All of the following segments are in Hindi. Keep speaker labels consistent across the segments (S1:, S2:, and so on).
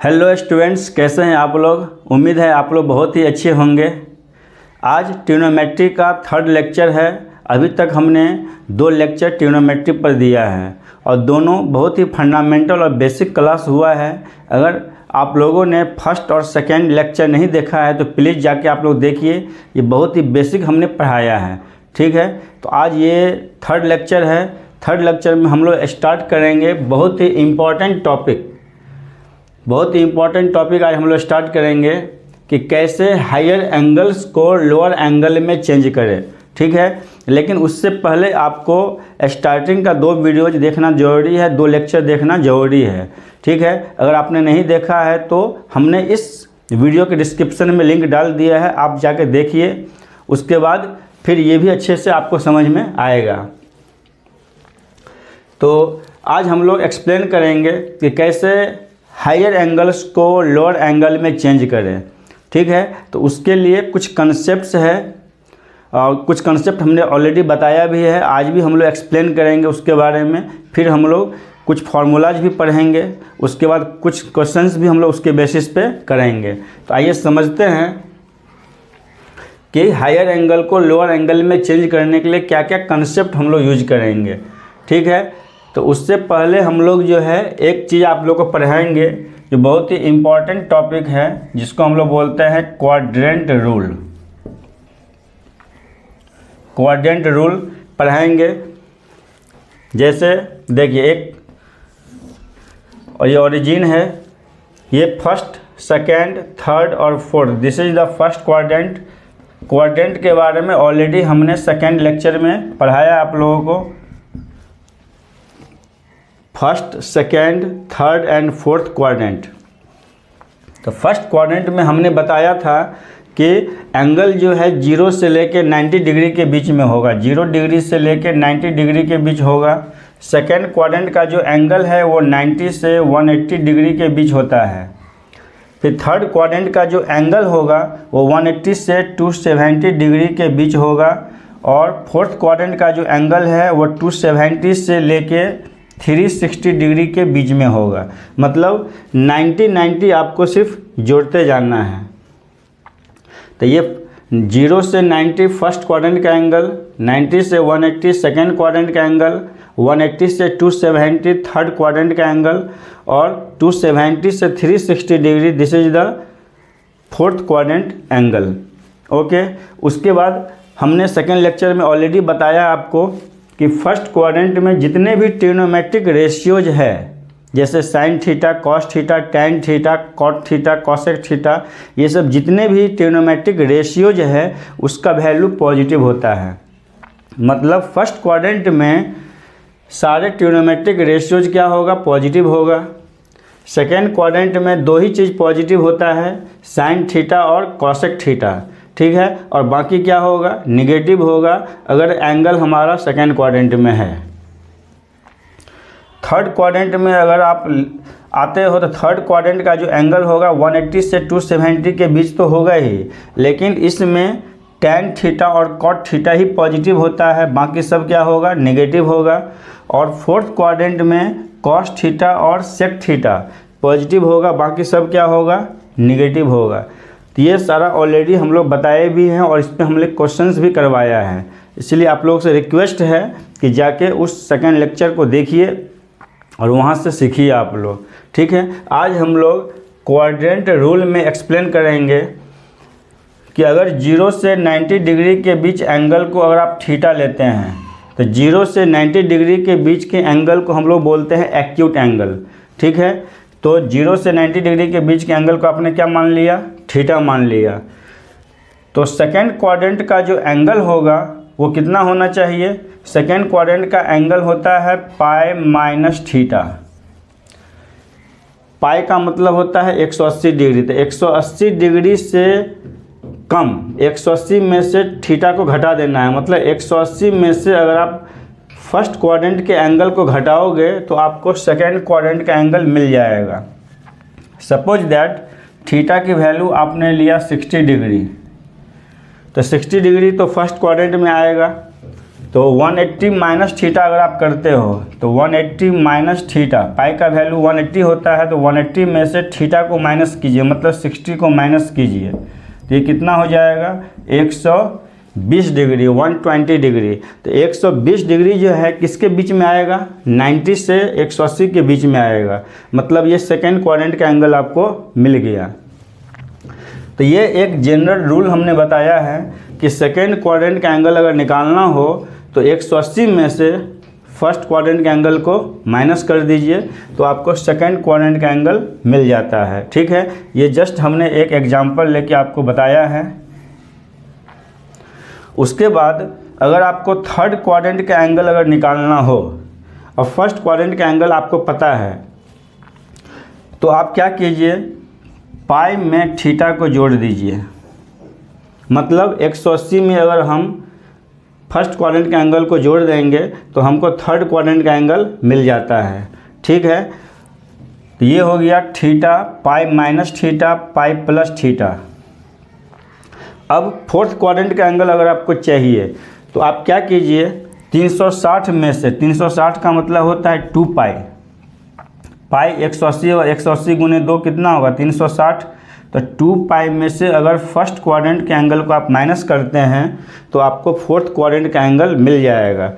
S1: हेलो स्टूडेंट्स, कैसे हैं आप लोग। उम्मीद है आप लोग बहुत ही अच्छे होंगे। आज ट्रिग्नोमेट्री का थर्ड लेक्चर है। अभी तक हमने 2 लेक्चर ट्रिग्नोमेट्री पर दिया है और दोनों बहुत ही फंडामेंटल और बेसिक क्लास हुआ है। अगर आप लोगों ने फर्स्ट और सेकेंड लेक्चर नहीं देखा है तो प्लीज़ जाके आप लोग देखिए, ये बहुत ही बेसिक हमने पढ़ाया है। ठीक है, तो आज ये थर्ड लेक्चर है। थर्ड लेक्चर में हम लोग स्टार्ट करेंगे बहुत ही इम्पॉर्टेंट टॉपिक आज हम लोग स्टार्ट करेंगे कि कैसे हायर एंगल्स को लोअर एंगल में चेंज करें। ठीक है, लेकिन उससे पहले आपको स्टार्टिंग का 2 वीडियोज देखना ज़रूरी है, 2 लेक्चर देखना ज़रूरी है। ठीक है, अगर आपने नहीं देखा है तो हमने इस वीडियो के डिस्क्रिप्शन में लिंक डाल दिया है, आप जाके देखिए। उसके बाद फिर ये भी अच्छे से आपको समझ में आएगा। तो आज हम लोग एक्सप्लेन करेंगे कि कैसे हायर एंगल्स को लोअर एंगल में चेंज करें। ठीक है, तो उसके लिए कुछ कंसेप्ट्स है और कुछ कंसेप्ट हमने ऑलरेडी बताया भी है, आज भी हम लोग एक्सप्लेन करेंगे उसके बारे में। फिर हम लोग कुछ फार्मूलाज भी पढ़ेंगे, उसके बाद कुछ क्वेश्चंस भी हम लोग उसके बेसिस पे करेंगे। तो आइए समझते हैं कि हायर एंगल को लोअर एंगल में चेंज करने के लिए क्या क्या कंसेप्ट हम लोग यूज करेंगे। ठीक है, तो उससे पहले हम लोग जो है एक चीज़ आप लोग को पढ़ाएंगे जो बहुत ही इम्पॉर्टेंट टॉपिक है, जिसको हम लोग बोलते हैं क्वाड्रेंट रूल। क्वाड्रेंट रूल पढ़ाएंगे। जैसे देखिए, एक और ये ओरिजिन है, ये फर्स्ट, सेकेंड, थर्ड और fourth, this is the first quadrant. Quadrant के बारे में ऑलरेडी हमने सेकेंड लेक्चर में पढ़ाया आप लोगों को। First, second, third and fourth quadrant. तो फर्स्ट क्वाड्रेंट में हमने बताया था कि एंगल जो है 0 से लेके 90 डिग्री के बीच में होगा, 0 डिग्री से लेके 90 डिग्री के बीच होगा। सेकेंड क्वाड्रेंट का जो एंगल है वो 90 से 180 डिग्री के बीच होता है। फिर थर्ड क्वाड्रेंट का जो एंगल होगा वो 180 से 270 डिग्री के बीच होगा। और फोर्थ क्वाड्रेंट का जो एंगल है वो 270 से लेके 360 डिग्री के बीच में होगा। मतलब 90 आपको सिर्फ जोड़ते जाना है। तो ये 0 से 90 फर्स्ट क्वाड्रेंट का एंगल, 90 से 180 सेकेंड क्वाड्रेंट का एंगल, 180 से 270 थर्ड क्वाड्रेंट का एंगल और 270 से 360 degree, this is the fourth quadrant angle. Okay, उसके बाद हमने सेकेंड लेक्चर में ऑलरेडी बताया आपको कि फर्स्ट क्वाड्रेंट में जितने भी ट्रिग्नोमेट्रिक रेशियोज है, जैसे sine theta, cos theta, tan theta, cot theta, cosec theta, ये सब जितने भी ट्रिग्नोमेट्रिक रेशियोज है उसका वैल्यू पॉजिटिव होता है। मतलब फर्स्ट क्वाड्रेंट में सारे ट्रिग्नोमेट्रिक रेशियोज क्या होगा, पॉजिटिव होगा। सेकेंड क्वाड्रेंट में 2 ही चीज़ पॉजिटिव होता है, साइन थीटा और कॉसेक थीटा। ठीक है, और बाकी क्या होगा, निगेटिव होगा अगर एंगल हमारा सेकेंड क्वाड्रेंट में है। थर्ड क्वाड्रेंट में अगर आप आते हो तो थर्ड क्वाड्रेंट का जो एंगल होगा 180 से 270 के बीच तो होगा ही, लेकिन इसमें टैन थीटा और कॉट थीटा ही पॉजिटिव होता है, बाकी सब क्या होगा, नेगेटिव होगा। और फोर्थ क्वाड्रेंट में कॉस थीटा और सेक थीटा पॉजिटिव होगा, बाकी सब क्या होगा, निगेटिव होगा। तो ये सारा ऑलरेडी हम लोग बताए भी हैं और इस पर हमने क्वेश्चंस भी करवाया है। इसलिए आप लोगों से रिक्वेस्ट है कि जाके उस सेकेंड लेक्चर को देखिए और वहाँ से सीखिए आप लोग। ठीक है, आज हम लोग क्वाड्रेंट रूल में एक्सप्लेन करेंगे कि अगर 0 से 90 डिग्री के बीच एंगल को अगर आप थीटा लेते हैं तो 0 से 90 डिग्री के बीच के एंगल को हम लोग बोलते हैं एक्यूट एंगल। ठीक है, तो 0 से 90 डिग्री के बीच के एंगल को आपने क्या मान लिया, थीटा मान लिया। तो सेकेंड क्वाड्रेंट का जो एंगल होगा वो कितना होना चाहिए, सेकेंड क्वाड्रेंट का एंगल होता है पाई माइनस थीटा। पाई का मतलब होता है 180 डिग्री, तो 180 डिग्री से कम, 180 में से थीटा को घटा देना है। मतलब 180 में से अगर आप फर्स्ट क्वाड्रेंट के एंगल को घटाओगे तो आपको सेकेंड क्वाड्रेंट का एंगल मिल जाएगा। सपोज दैट थीटा की वैल्यू आपने लिया 60 डिग्री, तो 60 डिग्री तो फर्स्ट क्वाड्रेंट में आएगा। तो 180 माइनस थीटा अगर आप करते हो तो 180 माइनस थीटा, पाई का वैल्यू 180 होता है, तो 180 में से थीटा को माइनस कीजिए, मतलब 60 को माइनस कीजिए, तो ये कितना हो जाएगा 120 डिग्री, 120 डिग्री। तो 120 डिग्री जो है किसके बीच में आएगा, 90 से 180 के बीच में आएगा, मतलब ये सेकेंड क्वाड्रेंट का एंगल आपको मिल गया। तो ये एक जनरल रूल हमने बताया है कि सेकेंड क्वाड्रेंट का एंगल अगर निकालना हो तो 180 में से फर्स्ट क्वाड्रेंट के एंगल को माइनस कर दीजिए, तो आपको सेकेंड क्वाड्रेंट का एंगल मिल जाता है। ठीक है, ये जस्ट हमने एक एग्जांपल लेके आपको बताया है। उसके बाद अगर आपको थर्ड क्वाड्रेंट का एंगल अगर निकालना हो और फर्स्ट क्वाड्रेंट का एंगल आपको पता है, तो आप क्या कीजिए, पाई में थीटा को जोड़ दीजिए, मतलब 180 में अगर हम फर्स्ट क्वाड्रेंट के एंगल को जोड़ देंगे तो हमको थर्ड क्वाड्रेंट का एंगल मिल जाता है। ठीक है, तो ये हो गया theta, pi minus theta, pi plus theta. अब फोर्थ क्वाड्रेंट का एंगल अगर आपको चाहिए तो आप क्या कीजिए, 360 में से, 360 का मतलब होता है 2 पाई, पाई 180 और 180 गुने 2 कितना होगा 360, तो 2 पाई में से अगर फर्स्ट क्वाड्रेंट के एंगल को आप माइनस करते हैं तो आपको फोर्थ क्वाड्रेंट का एंगल मिल जाएगा।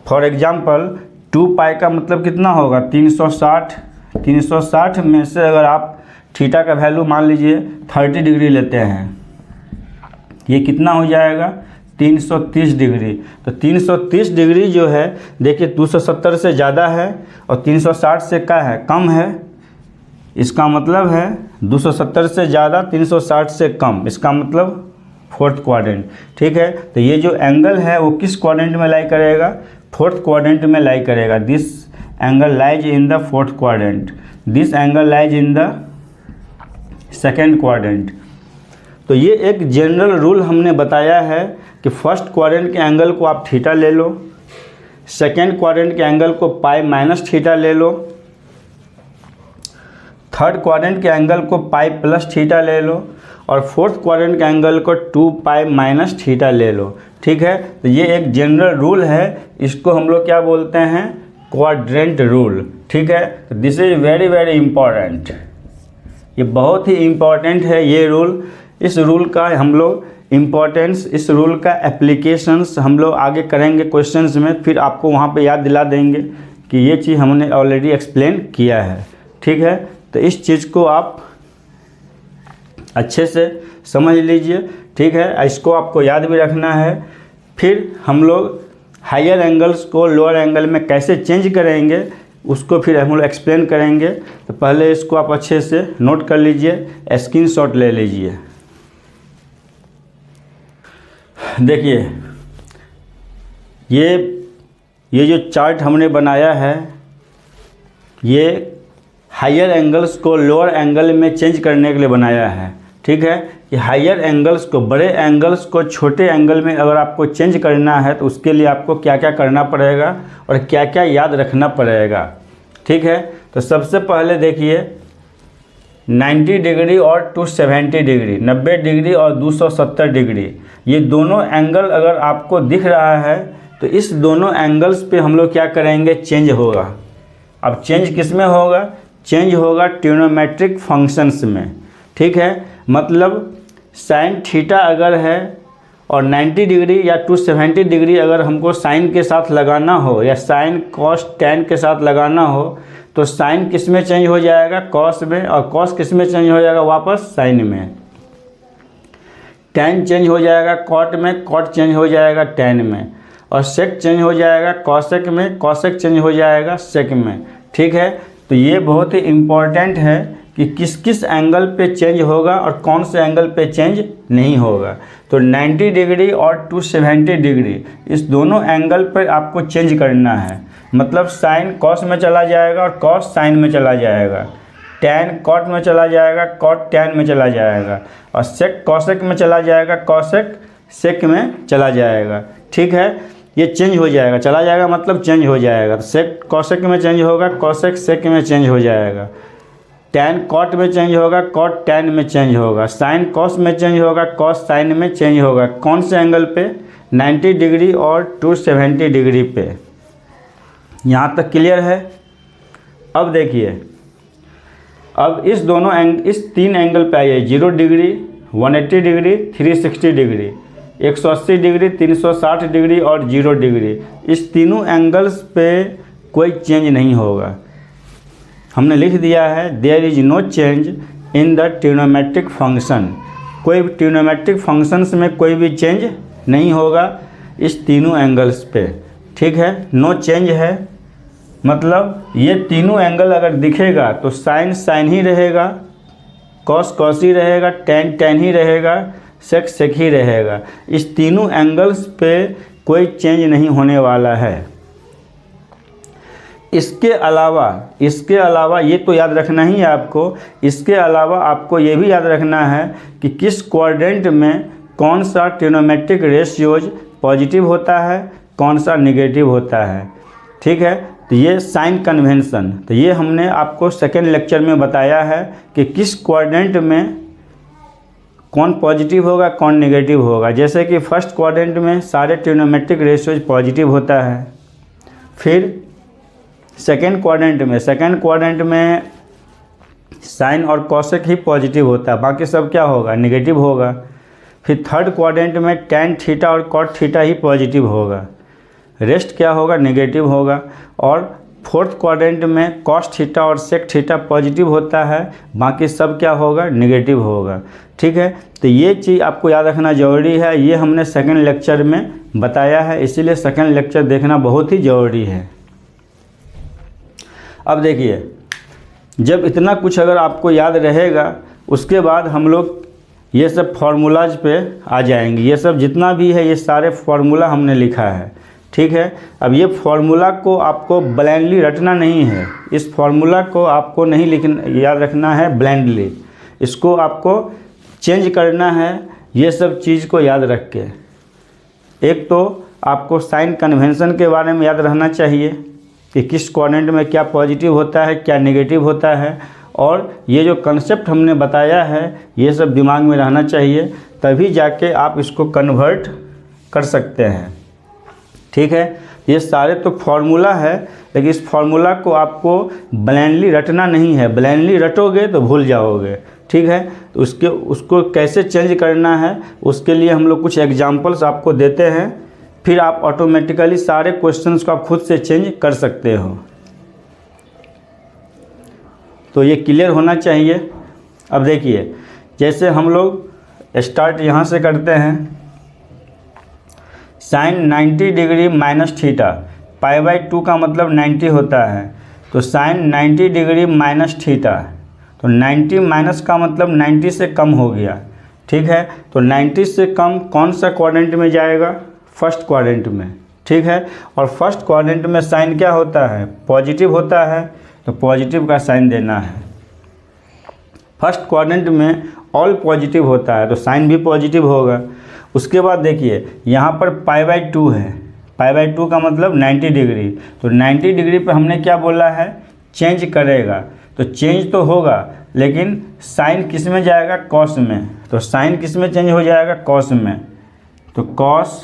S1: फॉर एग्जांपल 2 पाई का मतलब कितना होगा 360, 360 में से अगर आप थीटा का वैल्यू मान लीजिए 30 डिग्री लेते हैं, ये कितना हो जाएगा 330 डिग्री। तो 330 डिग्री जो है देखिए 270 से ज़्यादा है और 360 से क्या है, कम है। इसका मतलब है 270 से ज़्यादा, 360 से कम, इसका मतलब फोर्थ क्वाड्रेंट। ठीक है, तो ये जो एंगल है वो किस क्वाड्रेंट में लाई करेगा, फोर्थ क्वाड्रेंट में लाई करेगा। This angle lies in the fourth quadrant, this angle lies in the second quadrant. तो ये एक जनरल रूल हमने बताया है कि फर्स्ट क्वाड्रेंट के एंगल को आप थीटा ले लो, सेकेंड क्वाड्रेंट के एंगल को पाई माइनस थीटा ले लो, थर्ड क्वाड्रेंट के एंगल को पाई प्लस थीटा ले लो और फोर्थ क्वाड्रेंट के एंगल को 2 पाई माइनस थीटा ले लो। ठीक है, तो ये एक जनरल रूल है, इसको हम लोग क्या बोलते हैं, क्वाड्रेंट रूल। ठीक है, तो this is very very important, ये बहुत ही इम्पॉर्टेंट है ये रूल। इस रूल का हम लोग इम्पॉर्टेंस, इस रूल का एप्लीकेशंस हम लोग आगे करेंगे क्वेश्चंस में, फिर आपको वहाँ पे याद दिला देंगे कि ये चीज़ हमने ऑलरेडी एक्सप्लेन किया है। ठीक है, तो इस चीज़ को आप अच्छे से समझ लीजिए। ठीक है, इसको आपको याद भी रखना है। फिर हम लोग हायर एंगल्स को लोअर एंगल में कैसे चेंज करेंगे उसको फिर हम लोग एक्सप्लेन करेंगे। तो पहले इसको आप अच्छे से नोट कर लीजिए, स्क्रीनशॉट ले लीजिए। देखिए ये जो चार्ट हमने बनाया है, ये हायर एंगल्स को लोअर एंगल में चेंज करने के लिए बनाया है। ठीक है, कि हायर एंगल्स को, बड़े एंगल्स को छोटे एंगल में अगर आपको चेंज करना है तो उसके लिए आपको क्या क्या करना पड़ेगा और क्या क्या याद रखना पड़ेगा। ठीक है, तो सबसे पहले देखिए 90 डिग्री और 270 डिग्री, 90 डिग्री और 270 डिग्री, ये दोनों एंगल अगर आपको दिख रहा है तो इस दोनों एंगल्स पे हम लोग क्या करेंगे, चेंज होगा। अब चेंज किस में होगा, चेंज होगा ट्रिग्नोमेट्रिक फंक्शंस में। ठीक है, मतलब साइन थीटा अगर है और 90 डिग्री या 270 डिग्री अगर हमको साइन के साथ लगाना हो या साइन कॉस टैन के साथ लगाना हो तो साइन किस में चेंज हो जाएगा, कॉस में, और कॉस किस में चेंज हो जाएगा, वापस साइन में। टैन चेंज हो जाएगा कॉट में, कॉट चेंज हो जाएगा टैन में, और सेक चेंज हो जाएगा कॉसेक में, कॉसेक चेंज हो जाएगा सेक में। ठीक है, तो ये बहुत ही इम्पॉर्टेंट है कि किस किस एंगल पे चेंज होगा और कौन से एंगल पे चेंज नहीं होगा। तो 90 डिग्री और 270 डिग्री इस दोनों एंगल पर आपको चेंज करना है, मतलब साइन कॉस में चला जाएगा और कॉस साइन में चला जाएगा, टैन कॉट में चला जाएगा, कॉट टैन में चला जाएगा, और सेक कॉसेक में चला जाएगा, कॉसेक सेक में चला जाएगा। ठीक है, ये चेंज हो जाएगा, चला जाएगा मतलब चेंज हो जाएगा। तो सेक कॉसेक में चेंज होगा, कॉसेक सेक में चेंज हो जाएगा, टैन कॉट में चेंज होगा, कॉट टैन में चेंज होगा, साइन कॉस में चेंज होगा, कॉस साइन में चेंज होगा। कौन से एंगल पे, 90 डिग्री और 270 डिग्री पे। यहाँ तक क्लियर है। अब देखिए, अब इस तीन एंगल पे आइए, 0 degree, 180 degree, 360 degree, 180 degree, 360 degree और 0 डिग्री। इस तीनों एंगल्स पे कोई चेंज नहीं होगा। हमने लिख दिया है there is no change in the trigonometric function. कोई भी ट्रिग्नोमेट्रिक फंक्शंस में कोई भी चेंज नहीं होगा इस तीनों एंगल्स पे। ठीक है, नो चेंज है मतलब ये तीनों एंगल अगर दिखेगा तो साइन साइन ही रहेगा, कॉस कॉस ही रहेगा, टेन टेन ही रहेगा, सेक सेक ही रहेगा। इस तीनों एंगल्स पे कोई चेंज नहीं होने वाला है। इसके अलावा ये तो याद रखना ही है आपको। इसके अलावा आपको ये भी याद रखना है कि किस क्वाड्रेंट में कौन सा ट्रिग्नोमेट्रिक रेशियोज पॉजिटिव होता है, कौन सा नेगेटिव होता है। ठीक है, तो ये साइन कन्वेंशन, तो ये हमने आपको सेकेंड लेक्चर में बताया है कि किस क्वाड्रेंट में कौन पॉजिटिव होगा, कौन नेगेटिव होगा। जैसे कि फर्स्ट क्वाड्रेंट में सारे ट्रिग्नोमेट्रिक रेशियोज पॉजिटिव होता है। फिर सेकेंड क्वाड्रेंट में साइन और कॉसेक ही पॉजिटिव होता है, बाकी सब क्या होगा, नेगेटिव होगा। फिर थर्ड क्वाड्रेंट में टैन थीटा और कॉट थीटा ही पॉजिटिव होगा, रेस्ट क्या होगा, नेगेटिव होगा। और फोर्थ क्वाड्रेंट में कॉस थीटा और सेक थीटा पॉजिटिव होता है, बाकी सब क्या होगा, नेगेटिव होगा। ठीक है, तो ये चीज़ आपको याद रखना ज़रूरी है। ये हमने सेकेंड लेक्चर में बताया है, इसीलिए सेकेंड लेक्चर देखना बहुत ही ज़रूरी है। अब देखिए, जब इतना कुछ अगर आपको याद रहेगा उसके बाद हम लोग ये सब फार्मूलाज पे आ जाएंगे। ये सब जितना भी है ये सारे फार्मूला हमने लिखा है। ठीक है, अब ये फार्मूला को आपको ब्लाइंडली रटना नहीं है। इस फार्मूला को आपको नहीं याद रखना है ब्लाइंडली, इसको आपको चेंज करना है ये सब चीज़ को याद रख के। एक तो आपको साइन कन्वेंशन के बारे में याद रहना चाहिए कि किस क्वाड्रेंट में क्या पॉजिटिव होता है, क्या नेगेटिव होता है, और ये जो कंसेप्ट हमने बताया है ये सब दिमाग में रहना चाहिए, तभी जाके आप इसको कन्वर्ट कर सकते हैं। ठीक है, ये सारे तो फार्मूला है, लेकिन इस फार्मूला को आपको ब्लाइंडली रटना नहीं है। ब्लाइंडली रटोगे तो भूल जाओगे। ठीक है, तो उसको कैसे चेंज करना है उसके लिए हम लोग कुछ एग्जांपल्स आपको देते हैं, फिर आप ऑटोमेटिकली सारे क्वेश्चंस को आप खुद से चेंज कर सकते हो। तो ये क्लियर होना चाहिए। अब देखिए, जैसे हम लोग स्टार्ट यहाँ से करते हैं, साइन 90 डिग्री माइनस थीटा, π/2 का मतलब 90 होता है, तो साइन 90 डिग्री माइनस थीटा, तो 90 माइनस का मतलब 90 से कम हो गया। ठीक है, तो 90 से कम कौन सा क्वाड्रेंट में जाएगा, फर्स्ट क्वाड्रेंट में। ठीक है, और फर्स्ट क्वाड्रेंट में साइन क्या होता है, पॉजिटिव होता है, तो पॉजिटिव का साइन देना है। फर्स्ट क्वाड्रेंट में ऑल पॉजिटिव होता है तो साइन भी पॉजिटिव होगा। उसके बाद देखिए यहाँ पर π/2 है, π/2 का मतलब 90 डिग्री, तो 90 डिग्री पे हमने क्या बोला है, चेंज करेगा, तो चेंज तो होगा लेकिन साइन किस में जाएगा, कॉस में, तो साइन किस में चेंज हो जाएगा, कॉस में, तो कॉस।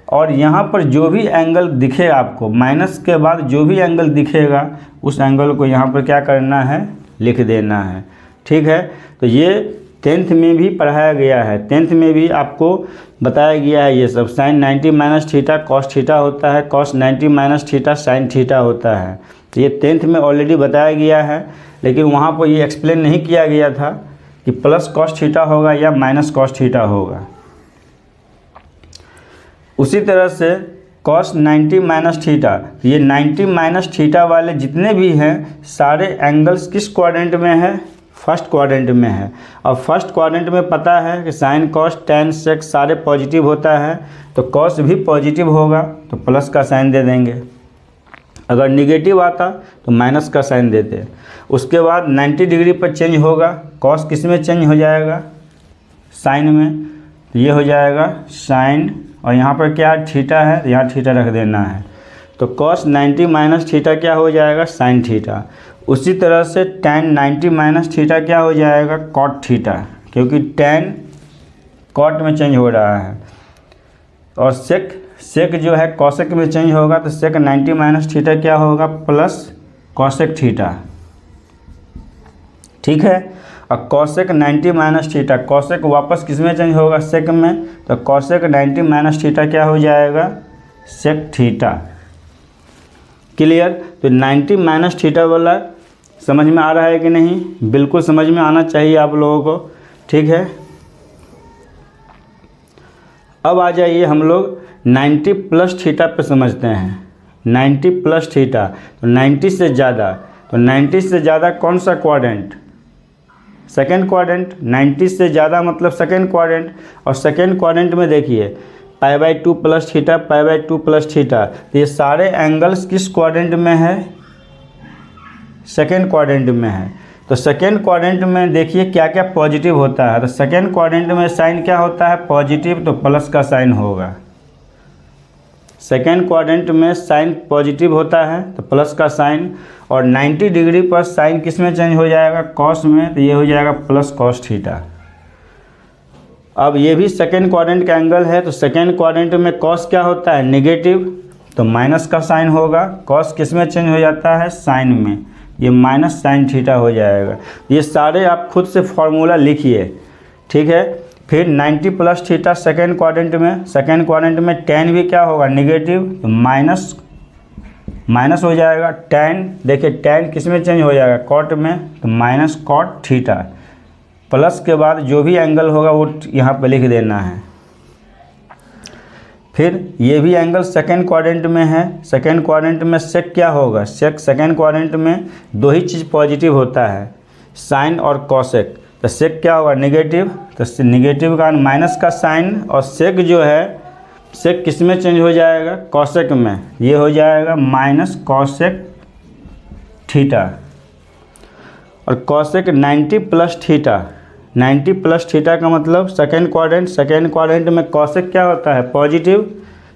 S1: और यहाँ पर जो भी एंगल दिखे आपको, माइनस के बाद जो भी एंगल दिखेगा उस एंगल को यहाँ पर क्या करना है, लिख देना है। ठीक है, तो ये 10th में भी पढ़ाया गया है, 10th में भी आपको बताया गया है ये सब। Sine 90 minus theta cos theta होता है, cos 90 minus theta sine theta होता है। तो ये 10th में ऑलरेडी बताया गया है, लेकिन वहाँ पर ये एक्सप्लेन नहीं किया गया था कि प्लस कॉस थीटा होगा या माइनस कॉस थीटा होगा। उसी तरह से कॉस 90 माइनस थीटा, ये 90 माइनस थीटा वाले जितने भी हैं सारे एंगल्स किस क्वाड्रेंट में है, फर्स्ट क्वाड्रेंट में है। और फर्स्ट क्वाड्रेंट में पता है कि साइन कॉस टेन सेक सारे पॉजिटिव होता है, तो कॉस भी पॉजिटिव होगा तो प्लस का साइन दे देंगे, अगर निगेटिव आता तो माइनस का साइन देते। उसके बाद 90 डिग्री पर चेंज होगा, कॉस किस में चेंज हो जाएगा, साइन में, तो ये हो जाएगा साइन, और यहाँ पर क्या थीटा है, यहाँ थीटा रख देना है, तो कॉस 90 माइनस थीटा क्या हो जाएगा, साइन थीटा। उसी तरह से tan 90 माइनस थीटा क्या हो जाएगा, कॉट थीटा, क्योंकि tan कॉट में चेंज हो रहा है। और सेक जो है कॉसेक में चेंज होगा, तो सेक 90 माइनस थीटा क्या होगा, प्लस कॉसेक थीटा। ठीक है, और कॉसेक 90 माइनस थीटा, कॉसेक वापस किस में चेंज होगा, सेक में, तो कॉसेक 90 माइनस थीटा क्या हो जाएगा, सेक थीटा। क्लियर। तो 90 माइनस थीटा वाला समझ में आ रहा है कि नहीं, बिल्कुल समझ में आना चाहिए आप लोगों को। ठीक है, अब आ जाइए हम लोग 90 प्लस थीटा पे समझते हैं। 90 प्लस थीटा, तो 90 से ज़्यादा, तो 90 से ज़्यादा कौन सा क्वाड्रेंट, सेकेंड क्वाड्रेंट। 90 से ज़्यादा मतलब सेकेंड क्वाड्रेंट, और सेकेंड क्वाड्रेंट में देखिए π/2 प्लस थीटा, π/2 प्लस थीटा, तो ये सारे एंगल्स किस क्वाड्रेंट में है, सेकेंड क्वाड्रेंट में है। तो सेकेंड क्वाड्रेंट में देखिए क्या क्या पॉजिटिव होता है, तो सेकेंड क्वाड्रेंट में साइन क्या होता है, पॉजिटिव, तो प्लस का साइन होगा। सेकेंड क्वाड्रेंट में साइन पॉजिटिव होता है तो प्लस का साइन, और 90 डिग्री पर साइन किस में चेंज हो जाएगा, कॉस में, तो ये हो जाएगा प्लस कॉस थीटा। अब ये भी सेकेंड क्वाड्रेंट का एंगल है, तो सेकेंड क्वाड्रेंट में कॉस क्या होता है, नेगेटिव, तो माइनस का साइन होगा। कॉस किस में चेंज हो जाता है, साइन में, ये माइनस साइन थीटा हो जाएगा। ये सारे आप खुद से फॉर्मूला लिखिए। ठीक है, फिर 90 प्लस थीटा सेकेंड क्वाड्रेंट में, सेकेंड क्वाड्रेंट में टेन भी क्या होगा, नेगेटिव, तो माइनस हो जाएगा। टेन देखिए टेन किस में चेंज हो जाएगा, कॉट में, तो माइनस कॉट थीटा। प्लस के बाद जो भी एंगल होगा वो यहाँ पर लिख देना है। फिर ये भी एंगल सेकेंड क्वाड्रेंट में है, सेकेंड क्वाड्रेंट में सेक क्या होगा, सेक सेकेंड क्वाड्रेंट में दो ही चीज़ पॉजिटिव होता है, साइन और कॉसेक। तो सेक क्या होगा, नेगेटिव, तो नेगेटिव का माइनस का साइन, और सेक जो है सेक किस में चेंज हो जाएगा, कॉसेक में, ये हो जाएगा माइनस कॉसेक थीटा। और cosec 90 plus theta, 90 plus theta का मतलब सेकेंड क्वाड्रेंट में कॉसेक क्या होता है, पॉजिटिव,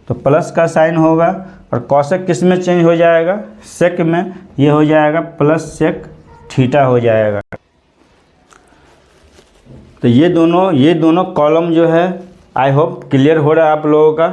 S1: तो प्लस का साइन होगा। और कॉसेक किस में चेंज हो जाएगा, सेक में, ये हो जाएगा प्लस सेक थीटा हो जाएगा। तो ये दोनों कॉलम जो है आई होप क्लियर हो रहा है आप लोगों का।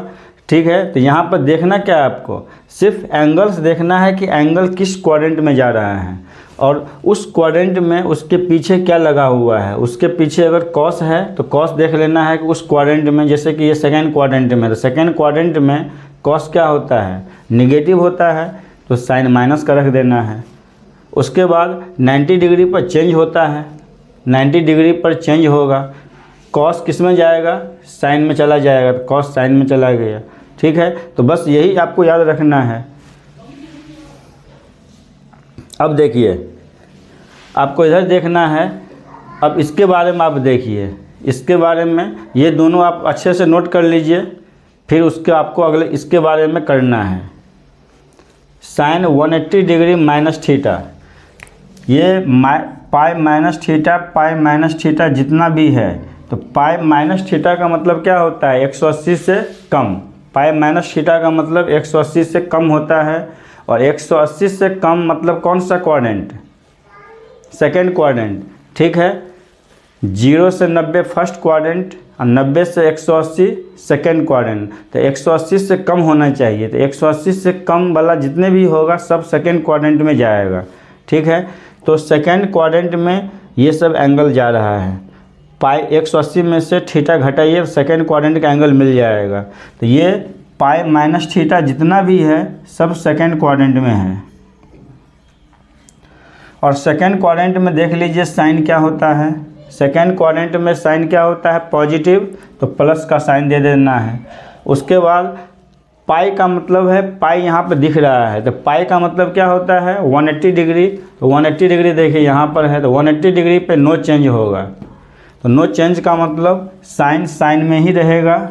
S1: ठीक है, तो यहाँ पर देखना क्या है, आपको सिर्फ एंगल्स देखना है कि एंगल किस क्वाड्रेंट में जा रहा है, और उस क्वाड्रेंट में उसके पीछे क्या लगा हुआ है। उसके पीछे अगर कॉस है तो कॉस देख लेना है कि उस क्वाड्रेंट में, जैसे कि ये सेकेंड क्वाड्रेंट में, तो सेकेंड क्वाड्रेंट में कॉस क्या होता है, निगेटिव होता है, तो साइन माइनस का रख देना है। उसके बाद 90 डिग्री पर चेंज होता है, 90 डिग्री पर चेंज होगा, कॉस किस में जाएगा, साइन में चला जाएगा, तो कॉस साइन में चला गया। ठीक है, तो बस यही आपको याद रखना है। अब देखिए आपको इधर देखना है, अब इसके बारे में आप देखिए, इसके बारे में ये दोनों आप अच्छे से नोट कर लीजिए, फिर उसके आपको अगले इसके बारे में करना है। साइन 180 डिग्री माइनस थीटा, ये पाई माइनस थीटा जितना भी है, तो पाई माइनस थीटा का मतलब क्या होता है, 180 से कम। पाई माइनस थीटा का मतलब 180 से कम होता है, और 180 से कम मतलब कौन सा क्वाड्रेंट, सेकेंड क्वाड्रेंट। ठीक है, 0 से 90 फर्स्ट क्वाड्रेंट, और 90 से 180 सेकेंड क्वाड्रेंट। तो 180 से कम होना चाहिए, तो 180 से कम वाला जितने भी होगा सब सेकेंड क्वाड्रेंट में जाएगा। ठीक है, तो सेकेंड क्वाड्रेंट में ये सब एंगल जा रहा है, पाई 180 में से थीटा घटाइए, सेकेंड क्वाड्रेंट का एंगल मिल जाएगा। तो ये पाई माइनस थीटा जितना भी है सब सेकेंड क्वाड्रेंट में है। और सेकेंड क्वाड्रेंट में देख लीजिए साइन क्या होता है, सेकेंड क्वाड्रेंट में साइन क्या होता है, पॉजिटिव, तो प्लस का साइन दे देना है। उसके बाद पाई का मतलब है, पाई यहाँ पर दिख रहा है, तो पाई का मतलब क्या होता है, 180 डिग्री। तो 180 डिग्री देखिए यहाँ पर है, तो 180 डिग्री पे नो चेंज होगा, तो नो चेंज का मतलब साइन में ही रहेगा।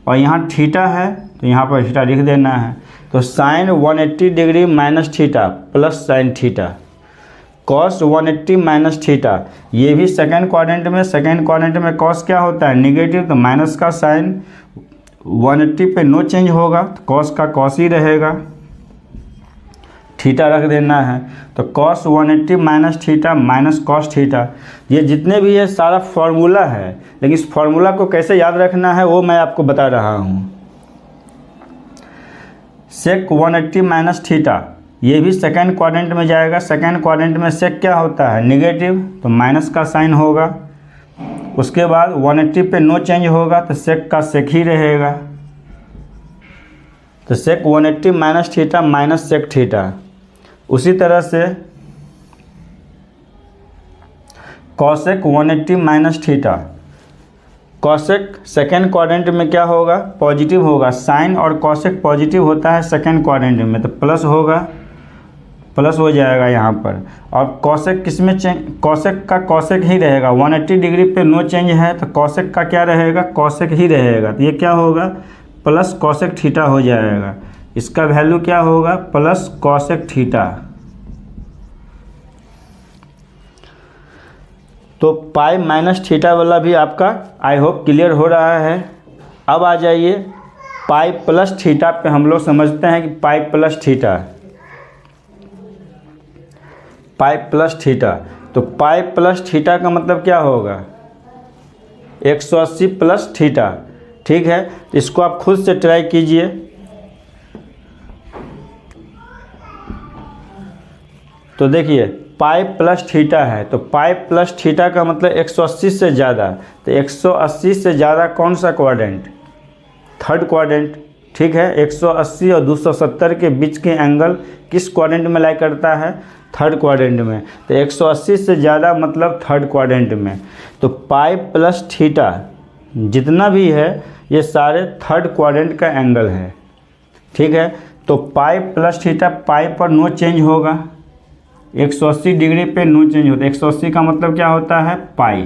S1: और यहाँ थीटा है तो यहाँ पर थीटा लिख देना है, तो sine 180 degree minus theta plus sine theta, cos 180 minus theta. ये भी सेकेंड क्वाड्रेंट में कॉस क्या होता है, निगेटिव, तो माइनस का साइन, 180 पे नो चेंज होगा, तो कॉस का कॉस ही रहेगा। थीटा रख देना है। तो cos 180 minus theta minus cos theta, ये जितने भी ये सारा फॉर्मूला है, लेकिन इस फॉर्मूला को कैसे याद रखना है वो मैं आपको बता रहा हूँ। सेक 180 माइनस थीटा, ये भी सेकेंड क्वाड्रेंट में जाएगा। सेकेंड क्वाड्रेंट में सेक क्या होता है, निगेटिव, तो माइनस का साइन होगा। उसके बाद 180 पे नो चेंज होगा तो सेक का सेक ही रहेगा। तो sec 180 minus theta minus sec theta. उसी तरह से cosec 180 minus theta, cosec second quadrant में क्या होगा, पॉजिटिव होगा। साइन और कॉसेक पॉजिटिव होता है सेकेंड क्वाड्रेंट में, तो प्लस होगा, प्लस हो जाएगा यहाँ पर। और कॉसेक किस में चेंज, कॉसेक का कॉसेक ही रहेगा। 180 डिग्री पे नो चेंज है तो कॉसेक का क्या रहेगा, कॉसेक ही रहेगा। तो ये क्या होगा, प्लस कॉसेक थीटा हो जाएगा। इसका वैल्यू क्या होगा, प्लस कॉसेक थीटा। तो पाई माइनस थीटा वाला भी आपका आई होप क्लियर हो रहा है। अब आ जाइए पाई प्लस थीटा पे। हम लोग समझते हैं कि pi plus theta, pi plus theta. तो पाई प्लस थीटा का मतलब क्या होगा, 180 प्लस थीटा। ठीक है, इसको आप खुद से ट्राई कीजिए। तो देखिए पाई प्लस थीटा है, तो पाई प्लस थीटा का मतलब 180 से ज़्यादा। तो 180 से ज़्यादा कौन सा क्वाड्रेंट, थर्ड क्वाड्रेंट। ठीक है, 180 और 270 के बीच के एंगल किस क्वाड्रेंट में लाई करता है, थर्ड क्वाड्रेंट में। तो 180 से ज़्यादा मतलब थर्ड क्वाड्रेंट में। तो पाई प्लस थीटा जितना भी है ये सारे थर्ड क्वाड्रेंट का एंगल है। ठीक है, तो पाई प्लस थीटा, पाई पर नो चेंज होगा, 180 डिग्री पे नो चेंज होता है। 180 का मतलब क्या होता है, पाई।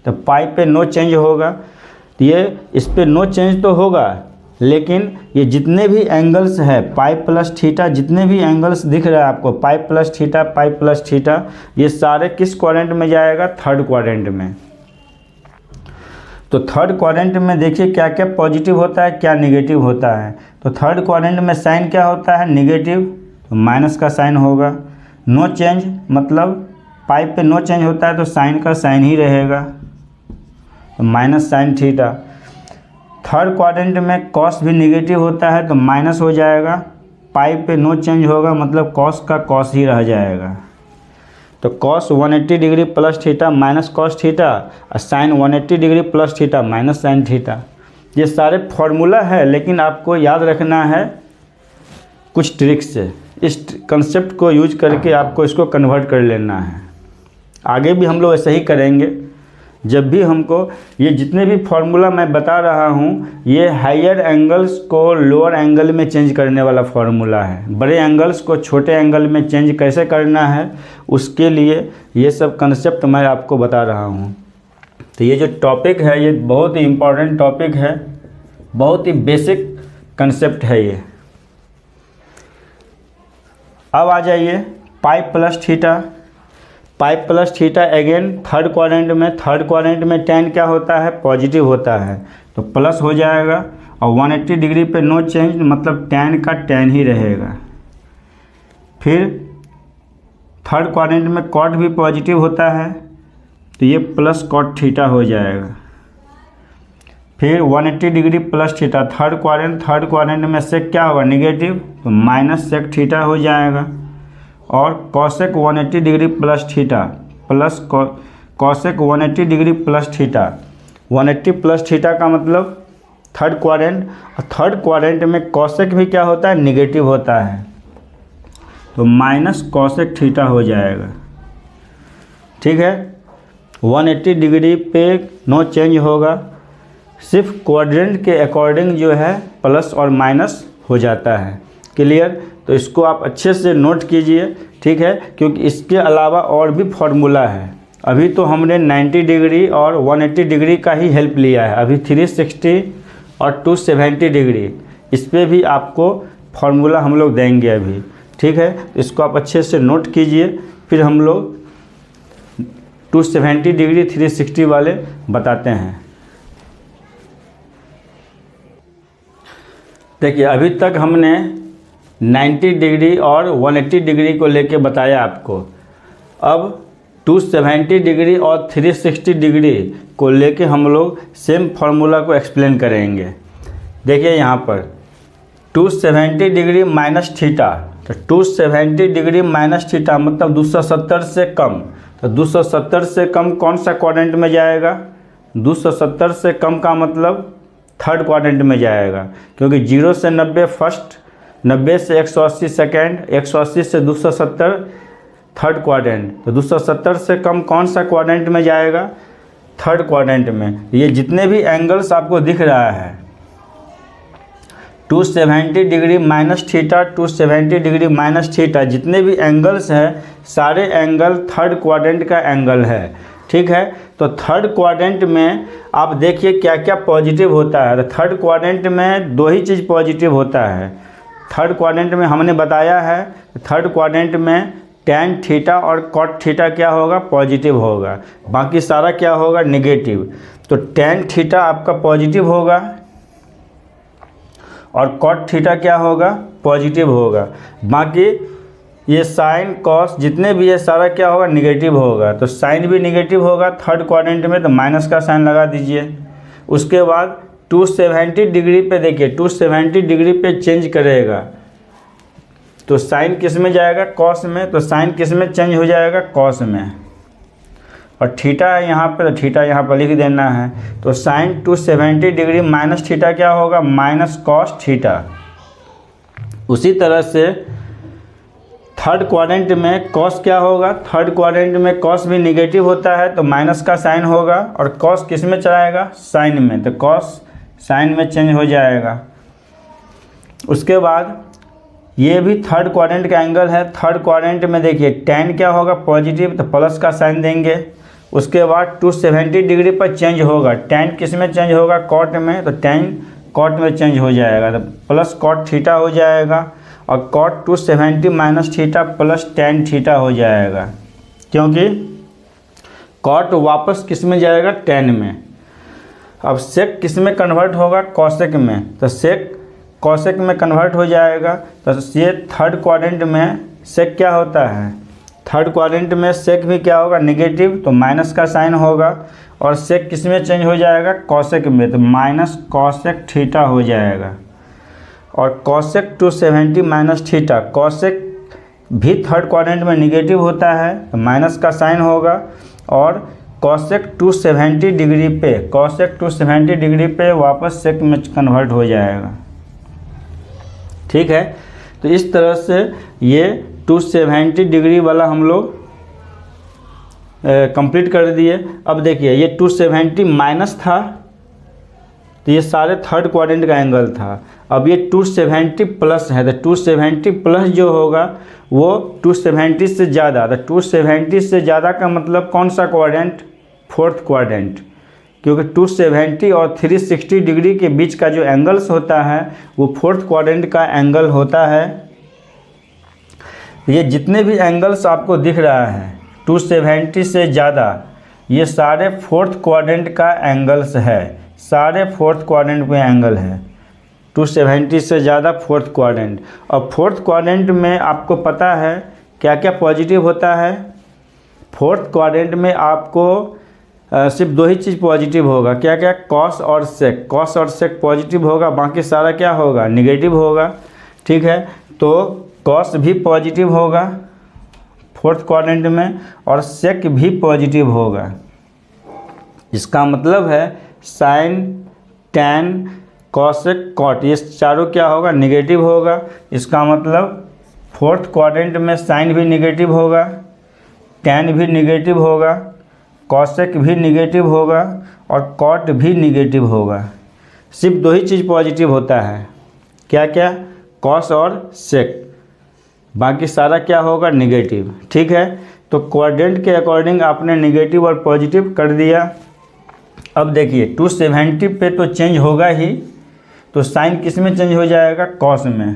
S1: तो पाई पे नो चेंज होगा। तो ये इस पे नो चेंज तो होगा, लेकिन ये जितने भी एंगल्स है पाई प्लस थीटा, जितने भी एंगल्स दिख रहा है आपको, pi plus theta, pi plus theta, ये सारे किस क्वाड्रेंट में जाएगा, थर्ड क्वाड्रेंट में। तो थर्ड क्वाड्रेंट में देखिए क्या क्या पॉजिटिव होता है, क्या निगेटिव होता है। तो थर्ड क्वाड्रेंट में साइन क्या होता है, निगेटिव, तो माइनस का साइन होगा। नो चेंज मतलब पाई पे नो चेंज होता है तो साइन का साइन ही रहेगा, तो minus sine theta. Third quadrant में कॉस भी निगेटिव होता है तो माइनस हो जाएगा। पाई पे नो चेंज होगा मतलब कॉस का कॉस ही रह जाएगा। तो cos 180 degree plus theta minus cos theta, और sine 180 degree plus theta minus sine theta. ये सारे फॉर्मूला है, लेकिन आपको याद रखना है कुछ ट्रिक्स से। इस कंसेप्ट को यूज करके आपको इसको कन्वर्ट कर लेना है। आगे भी हम लोग ऐसे ही करेंगे। जब भी हमको ये जितने भी फार्मूला मैं बता रहा हूँ, ये हायर एंगल्स को लोअर एंगल में चेंज करने वाला फार्मूला है। बड़े एंगल्स को छोटे एंगल में चेंज कैसे करना है, उसके लिए ये सब कंसेप्ट मैं आपको बता रहा हूँ। तो ये जो टॉपिक है ये बहुत ही इम्पोर्टेंट टॉपिक है, बहुत ही बेसिक कंसेप्ट है ये। अब आ जाइए pi plus theta. Pi plus theta again third quadrant में tan क्या होता है, पॉजिटिव होता है, तो प्लस हो जाएगा। और 180 डिग्री पे नो चेंज मतलब tan का tan ही रहेगा। फिर थर्ड क्वाड्रेंट में cot भी पॉजिटिव होता है तो ये प्लस cot थीटा हो जाएगा। फिर 180 degree plus theta, third quadrant में सेक क्या होगा, निगेटिव, तो माइनस सेक थीटा हो जाएगा। और cosec 180 degree plus theta plus cosec 180 degree plus theta. 180 plus theta का मतलब थर्ड क्वाड्रेंट, और थर्ड क्वाड्रेंट में कॉसेक भी क्या होता है, निगेटिव होता है, तो माइनस कॉसेक थीटा हो जाएगा। ठीक है, 180 डिग्री पे नो चेंज होगा, सिर्फ क्वाड्रेंट के अकॉर्डिंग जो है प्लस और माइनस हो जाता है। क्लियर, तो इसको आप अच्छे से नोट कीजिए। ठीक है, क्योंकि इसके अलावा और भी फार्मूला है। अभी तो हमने 90 डिग्री और 180 डिग्री का ही हेल्प लिया है, अभी 360 और 270 डिग्री इस पर भी आपको फार्मूला हम लोग देंगे अभी। ठीक है, इसको आप अच्छे से नोट कीजिए, फिर हम लोग 270 डिग्री 360 वाले बताते हैं। देखिए अभी तक हमने 90 डिग्री और 180 डिग्री को लेके बताया आपको। अब 270 डिग्री और 360 डिग्री को लेके हम लोग सेम फार्मूला को एक्सप्लेन करेंगे। देखिए यहाँ पर 270 डिग्री माइनस थीटा, तो 270 डिग्री माइनस थीटा मतलब 270 से कम। तो 270 से कम कौन सा क्वाड्रेंट में जाएगा? 270 से कम का मतलब थर्ड क्वाड्रेंट में जाएगा, क्योंकि 0 से 90 फर्स्ट, 90 से 180 सेकेंड, 180 से 270 थर्ड क्वाड्रेंट। तो 270 से कम कौन सा क्वाड्रेंट में जाएगा? थर्ड क्वाड्रेंट में। ये जितने भी एंगल्स आपको दिख रहा है 270 degree minus theta, 270 degree minus theta, जितने भी एंगल्स हैं सारे एंगल थर्ड क्वाड्रेंट का एंगल है। ठीक है, तो थर्ड क्वाड्रेंट में आप देखिए क्या क्या पॉजिटिव होता है। तो थर्ड क्वाड्रेंट में दो ही चीज़ पॉजिटिव होता है। थर्ड क्वाड्रेंट में हमने बताया है, थर्ड क्वाड्रेंट में टैन थीटा और कॉट थीटा क्या होगा? पॉजिटिव होगा, बाकी सारा क्या होगा? नेगेटिव। तो टैन थीटा आपका पॉजिटिव होगा और कॉट थीटा क्या होगा? पॉजिटिव होगा। बाकी ये साइन कॉस जितने भी है सारा क्या होगा? निगेटिव होगा। तो साइन भी निगेटिव होगा थर्ड क्वाड्रेंट में, तो माइनस का साइन लगा दीजिए। उसके बाद 270 डिग्री पे देखिए, 270 डिग्री पे चेंज करेगा तो साइन किस में जाएगा? कॉस में। तो साइन किस में चेंज हो जाएगा? कॉस में। और थीटा है यहाँ पे, तो थीटा यहाँ पर लिख देना है। तो साइन 270 डिग्री माइनस थीटा क्या होगा? Minus cos theta. उसी तरह से थर्ड क्वाड्रेंट में कॉस क्या होगा? थर्ड क्वाड्रेंट में कॉस भी निगेटिव होता है, तो माइनस का साइन होगा। और कॉस किस में चलाएगा? साइन में। तो कॉस साइन में चेंज हो जाएगा। उसके बाद ये भी थर्ड क्वाड्रेंट का एंगल है। थर्ड क्वाड्रेंट में देखिए टैन क्या होगा? पॉजिटिव, तो प्लस का साइन देंगे। उसके बाद 270 डिग्री पर चेंज होगा। टैन किस में चेंज होगा? कॉट में। तो टैन कॉट में चेंज हो जाएगा, तो प्लस कॉट थीटा हो जाएगा। और cot 270 minus theta plus tan theta हो जाएगा, क्योंकि कॉट वापस किस में जाएगा? टैन में। अब सेक किस में कन्वर्ट होगा? कॉसेक में। तो सेक कॉसेक में कन्वर्ट हो जाएगा। तो ये थर्ड क्वाड्रेंट में सेक क्या होता है? थर्ड क्वाड्रेंट में सेक भी क्या होगा? निगेटिव, तो माइनस का साइन होगा। और सेक किस में चेंज हो जाएगा? कॉसेक में। तो माइनस कॉसेक थीटा हो जाएगा। और कॉसेक 270 माइनस थीटा, कॉसेक भी थर्ड क्वाड्रेंट में निगेटिव होता है, तो माइनस का साइन होगा। और कॉसेक 270 डिग्री पे, कॉसेक 270 डिग्री पे वापस सेक में कन्वर्ट हो जाएगा। ठीक है, तो इस तरह से ये 270 डिग्री वाला हम लोग कंप्लीट कर दिए। अब देखिए ये 270 माइनस था, तो ये सारे थर्ड क्वाड्रेंट का एंगल था। अब ये 270 प्लस है, तो 270 प्लस जो होगा वो 270 से ज़्यादा। तो 270 से ज़्यादा का मतलब कौन सा क्वाड्रेंट? फोर्थ क्वाड्रेंट, क्योंकि 270 और 360 डिग्री के बीच का जो एंगल्स होता है वो फोर्थ क्वाड्रेंट का एंगल होता है। ये जितने भी एंगल्स आपको दिख रहा है 270 से ज़्यादा, ये सारे फोर्थ क्वाड्रेंट का एंगल्स है, सारे फोर्थ क्वाड्रेंट में एंगल है। 270 से ज़्यादा फोर्थ क्वाड्रेंट। और फोर्थ क्वाड्रेंट में आपको पता है क्या क्या पॉजिटिव होता है? फोर्थ क्वाड्रेंट में आपको सिर्फ दो ही चीज़ पॉजिटिव होगा। क्या क्या? कॉस और सेक। कॉस और सेक पॉजिटिव होगा, बाकी सारा क्या होगा? निगेटिव होगा। ठीक है, तो कॉस भी पॉजिटिव होगा फोर्थ क्वाड्रेंट में और सेक भी पॉजिटिव होगा। इसका मतलब है साइन, टैन, कॉसेक, कॉट, ये चारों क्या होगा? निगेटिव होगा। इसका मतलब फोर्थ क्वाड्रेंट में साइन भी निगेटिव होगा, टैन भी निगेटिव होगा, कॉसेक भी निगेटिव होगा और कॉट भी निगेटिव होगा। सिर्फ दो ही चीज़ पॉजिटिव होता है। क्या क्या? कॉस और सेक, बाकी सारा क्या होगा? निगेटिव। ठीक है, तो क्वाड्रेंट के अकॉर्डिंग आपने निगेटिव और पॉजिटिव कर दिया। अब देखिए 270 पे तो चेंज होगा ही, तो साइन किस में चेंज हो जाएगा? कॉस में।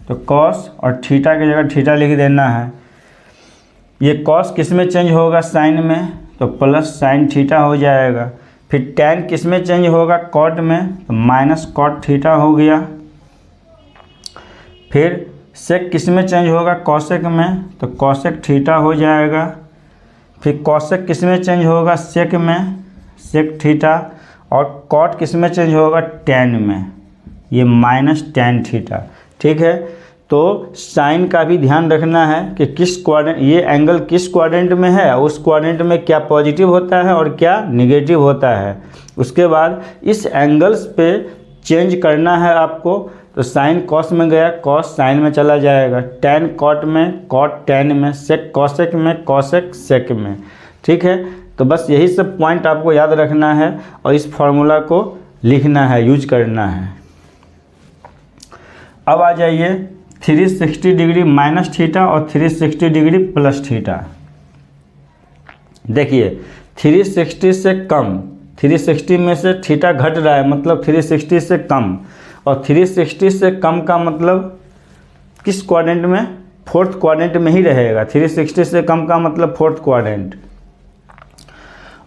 S1: तो कॉस और थीटा की जगह थीटा लिख देना है। ये कॉस किस में चेंज होगा? साइन में, तो प्लस साइन थीटा हो जाएगा। फिर टैन किस में चेंज होगा? कॉट में, तो माइनस कॉट थीटा हो गया। फिर सेक किस में चेंज होगा, कॉसेक में, तो कॉसेक थीटा हो जाएगा। फिर कॉसेक किस में चेंज होगा, सेक में, सेक थीटा। और कॉट किस में चेंज होगा, टैन में, ये माइनस टैन थीटा। ठीक है, तो साइन का भी ध्यान रखना है कि किस क्वाड्रेंट, ये एंगल किस क्वाड्रेंट में है, उस क्वाड्रेंट में क्या पॉजिटिव होता है और क्या निगेटिव होता है। उसके बाद इस एंगल्स पे चेंज करना है आपको, तो साइन कॉस में गया, कॉस साइन में चला जाएगा, टैन कॉट में, कॉट टैन में, सेक कॉसेक में, कॉसेक सेक में। ठीक है, तो बस यही सब पॉइंट आपको याद रखना है और इस फॉर्मूला को लिखना है, यूज करना है। अब आ जाइए 360 डिग्री माइनस थीटा और 360 डिग्री प्लस थीटा। देखिए 360 से कम, 360 में से थीटा घट रहा है, मतलब 360 से कम, और 360 से कम का मतलब किस क्वाड्रेंट में, फोर्थ क्वाड्रेंट में ही रहेगा। 360 से कम का मतलब फोर्थ क्वाड्रेंट।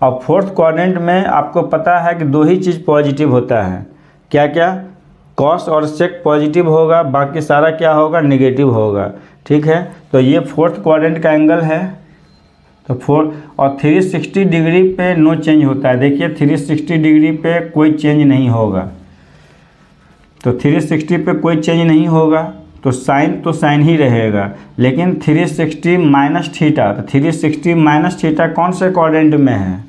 S1: और फोर्थ क्वाड्रेंट में आपको पता है कि दो ही चीज़ पॉजिटिव होता है, क्या क्या, कॉस और सेक पॉजिटिव होगा, बाकी सारा क्या होगा, निगेटिव होगा। ठीक है, तो ये फोर्थ क्वाड्रेंट का एंगल है। तो और 360 डिग्री पे नो चेंज होता है। देखिए 360 डिग्री पे कोई चेंज नहीं होगा, तो 360 पे कोई चेंज नहीं होगा, तो साइन ही रहेगा। लेकिन 360 माइनस थीटा, तो 360 माइनस थीटा कौन से क्वाड्रेंट में है,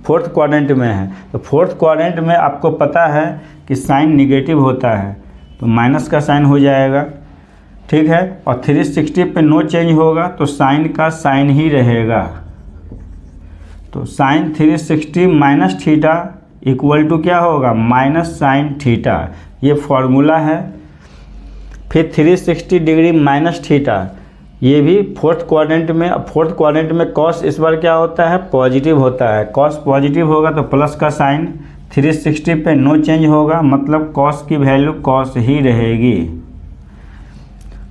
S1: फोर्थ क्वाड्रेंट में है। तो फोर्थ क्वाड्रेंट में आपको पता है कि साइन निगेटिव होता है, तो माइनस का साइन हो जाएगा। ठीक है, और 360 पे नो चेंज होगा, तो साइन का साइन ही रहेगा। तो sine 360 minus theta equal to क्या होगा, माइनस साइन थीटा। ये फॉर्मूला है। फिर 360 डिग्री माइनस थीटा, ये भी फोर्थ क्वाड्रेंट में। फोर्थ क्वाड्रेंट में कॉस इस बार क्या होता है, पॉजिटिव होता है। कॉस पॉजिटिव होगा तो प्लस का साइन, 360 पे नो चेंज होगा, मतलब कॉस की वैल्यू कॉस ही रहेगी।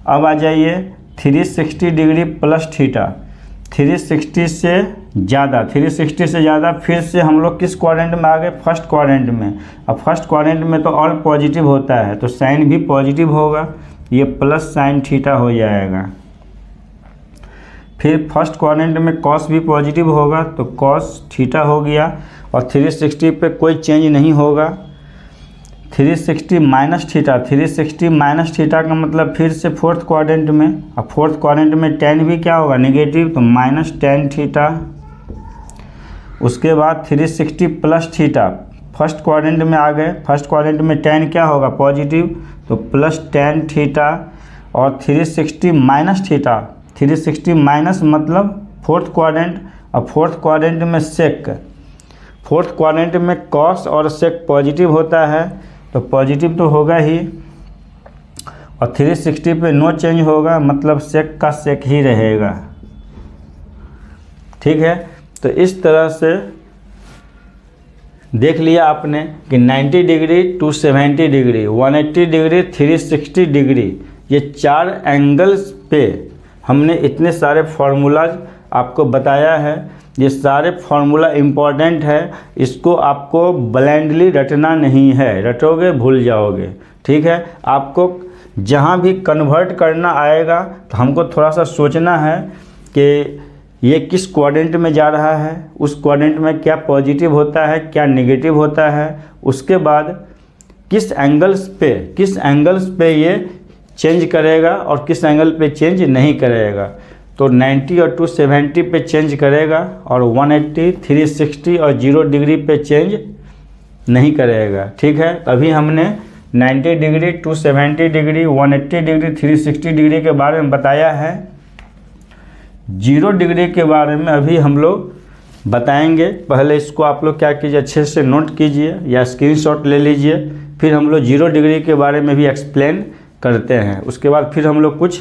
S1: अब आ जाइए 360 डिग्री प्लस थीटा, 360 से ज़्यादा, 360 से ज़्यादा, फिर से हम लोग किस क्वाड्रेंट में आ गए, फर्स्ट क्वाड्रेंट में। अब फर्स्ट क्वाड्रेंट में तो ऑल पॉजिटिव होता है, तो साइन भी पॉजिटिव होगा, ये प्लस साइन थीटा हो जाएगा। फिर फर्स्ट क्वाड्रेंट में कॉस भी पॉजिटिव होगा, तो कॉस थीटा हो गया, और 360 पे कोई चेंज नहीं होगा। 360 माइनस थीटा, 360 माइनस थीटा का मतलब फिर से फोर्थ क्वाड्रेंट में। अब फोर्थ क्वाड्रेंट में टेन भी क्या होगा, नेगेटिव, तो माइनस टेन थीटा। उसके बाद 360 प्लस थीटा, फर्स्ट क्वाड्रेंट में आ गए, फर्स्ट क्वाड्रेंट में टेन क्या होगा, पॉजिटिव, तो प्लस टेन थीटा। और 360 माइनस थीटा, 360 माइनस मतलब फोर्थ क्वाड्रेंट, और फोर्थ क्वाड्रेंट में सेक, फोर्थ क्वाड्रेंट में कॉस और सेक पॉजिटिव होता है, तो पॉजिटिव तो होगा ही, और 360 पे नो चेंज होगा, मतलब सेक का सेक ही रहेगा। ठीक है, तो इस तरह से देख लिया आपने कि 90 डिग्री 270 डिग्री, 180 डिग्री, 360 डिग्री, ये चार एंगल्स पे हमने इतने सारे फार्मूलाज आपको बताया है। ये सारे फार्मूला इम्पॉर्टेंट है, इसको आपको ब्लाइंडली रटना नहीं है, रटोगे भूल जाओगे। ठीक है, आपको जहाँ भी कन्वर्ट करना आएगा तो हमको थोड़ा सा सोचना है कि ये किस क्वाड्रेंट में जा रहा है, उस क्वाड्रेंट में क्या पॉजिटिव होता है, क्या नेगेटिव होता है, उसके बाद किस एंगल्स पे ये चेंज करेगा और किस एंगल पे चेंज नहीं करेगा। तो 90 और 270 पे चेंज करेगा, और 180, 360 और 0 डिग्री पे चेंज नहीं करेगा। ठीक है, अभी हमने 90 डिग्री, 270 डिग्री, 180 डिग्री, 360 डिग्री के बारे में बताया है। 0 डिग्री के बारे में अभी हम लोग बताएंगे। पहले इसको आप लोग क्या कीजिए, अच्छे से नोट कीजिए या स्क्रीनशॉट ले लीजिए, फिर हम लोग 0 डिग्री के बारे में भी एक्सप्लेन करते हैं। उसके बाद फिर हम लोग कुछ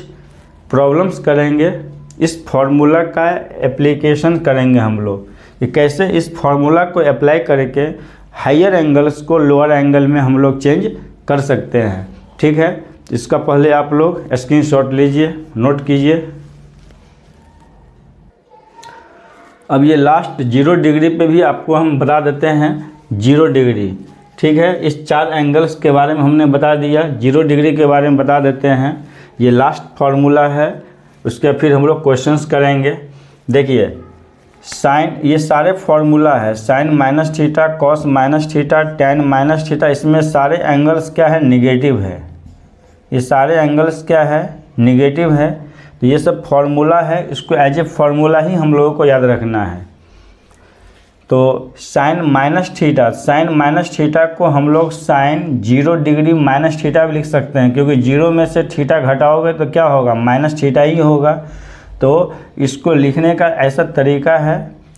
S1: प्रॉब्लम्स करेंगे, इस फार्मूला का एप्लीकेशन करेंगे हम लोग कि कैसे इस फार्मूला को अप्लाई करके हायर एंगल्स को लोअर एंगल में हम लोग चेंज कर सकते हैं। ठीक है, इसका पहले आप लोग स्क्रीनशॉट लीजिए, नोट कीजिए। अब ये लास्ट 0 डिग्री पे भी आपको हम बता देते हैं। 0 डिग्री ठीक है। इस 4 एंगल्स के बारे में हमने बता दिया। 0 डिग्री के बारे में बता देते हैं, ये लास्ट फार्मूला है, उसके फिर हम लोग क्वेश्चंस करेंगे। देखिए साइन, ये सारे फार्मूला है, sine minus theta, cos minus theta, tan minus theta, इसमें सारे एंगल्स क्या है, निगेटिव है। ये सारे एंगल्स क्या है, निगेटिव है। तो ये सब फार्मूला है, इसको एज ए फार्मूला ही हम लोगों को याद रखना है। तो sine minus theta, sine minus theta को हम लोग साइन 0 डिग्री माइनस थीटा भी लिख सकते हैं, क्योंकि 0 में से थीटा घटाओगे तो क्या होगा, माइनस थीटा ही होगा। तो इसको लिखने का ऐसा तरीका है,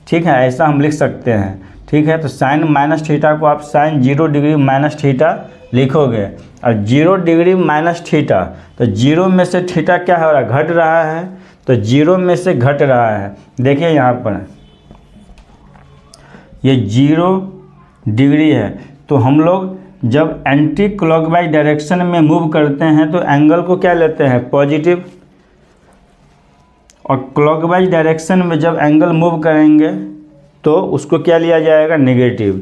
S1: ठीक है, ऐसा हम लिख सकते हैं, ठीक है। तो साइन माइनस थीटा को आप साइन 0 डिग्री माइनस थीटा लिखोगे, और 0 डिग्री माइनस थीटा, तो 0 में से थीटा क्या हो रहा है, घट रहा है, तो 0 में से घट रहा है। देखिए यहाँ पर ये 0 डिग्री है, तो हम लोग जब एंटी क्लॉकवाइज डायरेक्शन में मूव करते हैं तो एंगल को क्या लेते हैं, पॉजिटिव, और क्लॉकवाइज डायरेक्शन में जब एंगल मूव करेंगे तो उसको क्या लिया जाएगा, नेगेटिव,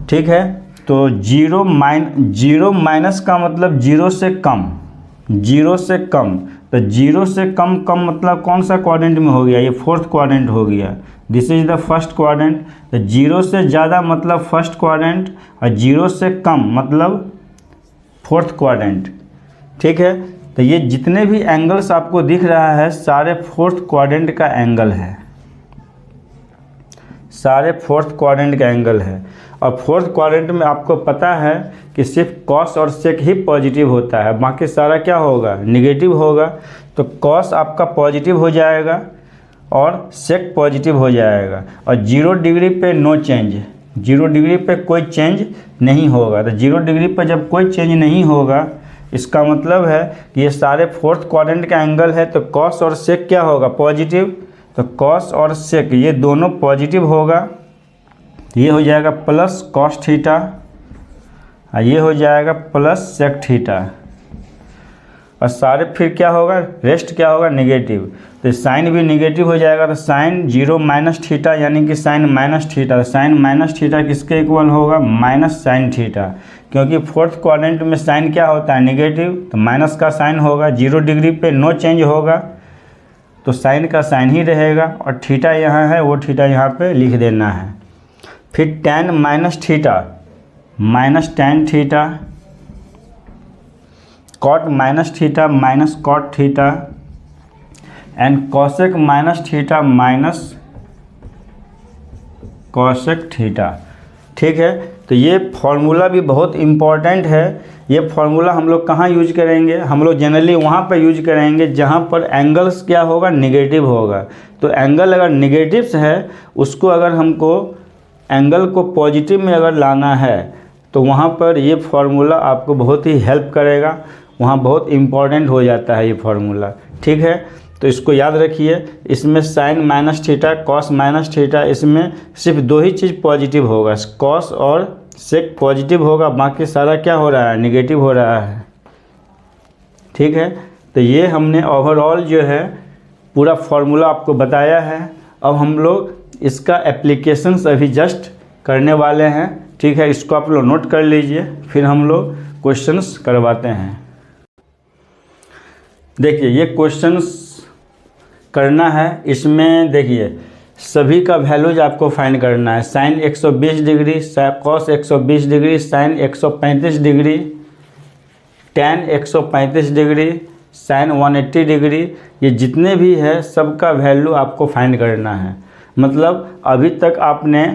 S1: ठीक है। तो 0 माइनस का मतलब 0 से कम, 0 से कम, तो 0 से कम कम मतलब कौन सा क्वाड्रेंट में हो गया, ये 4th क्वाड्रेंट हो गया, this is the first quadrant. तो 0 से ज़्यादा मतलब फर्स्ट क्वाड्रेंट, और 0 से कम मतलब 4th क्वाड्रेंट, ठीक है। तो ये जितने भी एंगल्स आपको दिख रहा है सारे 4th क्वाड्रेंट का एंगल है, सारे 4th क्वाड्रेंट का एंगल है। और 4th क्वाड्रेंट में आपको पता है कि सिर्फ कॉस और सेक ही पॉजिटिव होता है, बाकी सारा क्या होगा, निगेटिव होगा। तो कॉस आपका पॉजिटिव हो जाएगा और सेक पॉजिटिव हो जाएगा, और 0 डिग्री पे नो चेंज, 0 डिग्री पे कोई चेंज नहीं होगा। तो 0 डिग्री पर जब कोई चेंज नहीं होगा, इसका मतलब है कि ये सारे 4th क्वाड्रेंट का एंगल है, तो कॉस और सेक क्या होगा, पॉजिटिव। तो कॉस और सेक ये दोनों पॉजिटिव होगा, ये हो जाएगा प्लस कॉस थीटा, और ये हो जाएगा प्लस सेक थीटा, और सारे फिर क्या होगा, रेस्ट क्या होगा, निगेटिव। तो साइन भी निगेटिव हो जाएगा, तो साइन 0 माइनस थीटा यानी कि साइन माइनस थीटा, तो साइन माइनस थीटा किसके इक्वल होगा, माइनस साइन थीटा, क्योंकि 4th क्वाड्रेंट में साइन क्या होता है, निगेटिव, तो माइनस का साइन होगा। 0 डिग्री पे नो चेंज होगा, तो साइन का साइन ही रहेगा, और थीटा यहाँ है वो थीटा यहाँ पे लिख देना है। फिर tan minus theta minus tan theta, cot minus theta minus cot theta, and cosec minus theta minus cosec theta, ठीक है। तो ये फार्मूला भी बहुत इम्पॉर्टेंट है। ये फार्मूला हम लोग कहाँ यूज करेंगे, हम लोग जनरली वहाँ पर यूज करेंगे जहाँ पर एंगल्स क्या होगा, निगेटिव होगा। तो एंगल अगर निगेटिव्स है, उसको अगर हमको एंगल को पॉजिटिव में अगर लाना है तो वहाँ पर ये फार्मूला आपको बहुत ही हेल्प करेगा, वहाँ बहुत इम्पॉर्टेंट हो जाता है ये फार्मूला, ठीक है। तो इसको याद रखिए, इसमें sine minus theta, cos minus theta, इसमें सिर्फ 2 ही चीज़ पॉजिटिव होगा, कॉस और सेक पॉजिटिव होगा, बाकी सारा क्या हो रहा है, निगेटिव हो रहा है, ठीक है। तो ये हमने ओवरऑल जो है पूरा फार्मूला आपको बताया है। अब हम लोग इसका एप्लीकेशंस अभी जस्ट करने वाले हैं, ठीक है। इसको आप लोग नोट कर लीजिए, फिर हम लोग क्वेश्चंस करवाते हैं। देखिए ये क्वेश्चंस करना है, इसमें देखिए सभी का वैल्यूज आपको फाइंड करना है। Sine 120 degree, cos 120 degree, sine 135 degree, tan 135 degree, sine 180 degree, ये जितने भी है सबका वैल्यू आपको फाइंड करना है। मतलब अभी तक आपने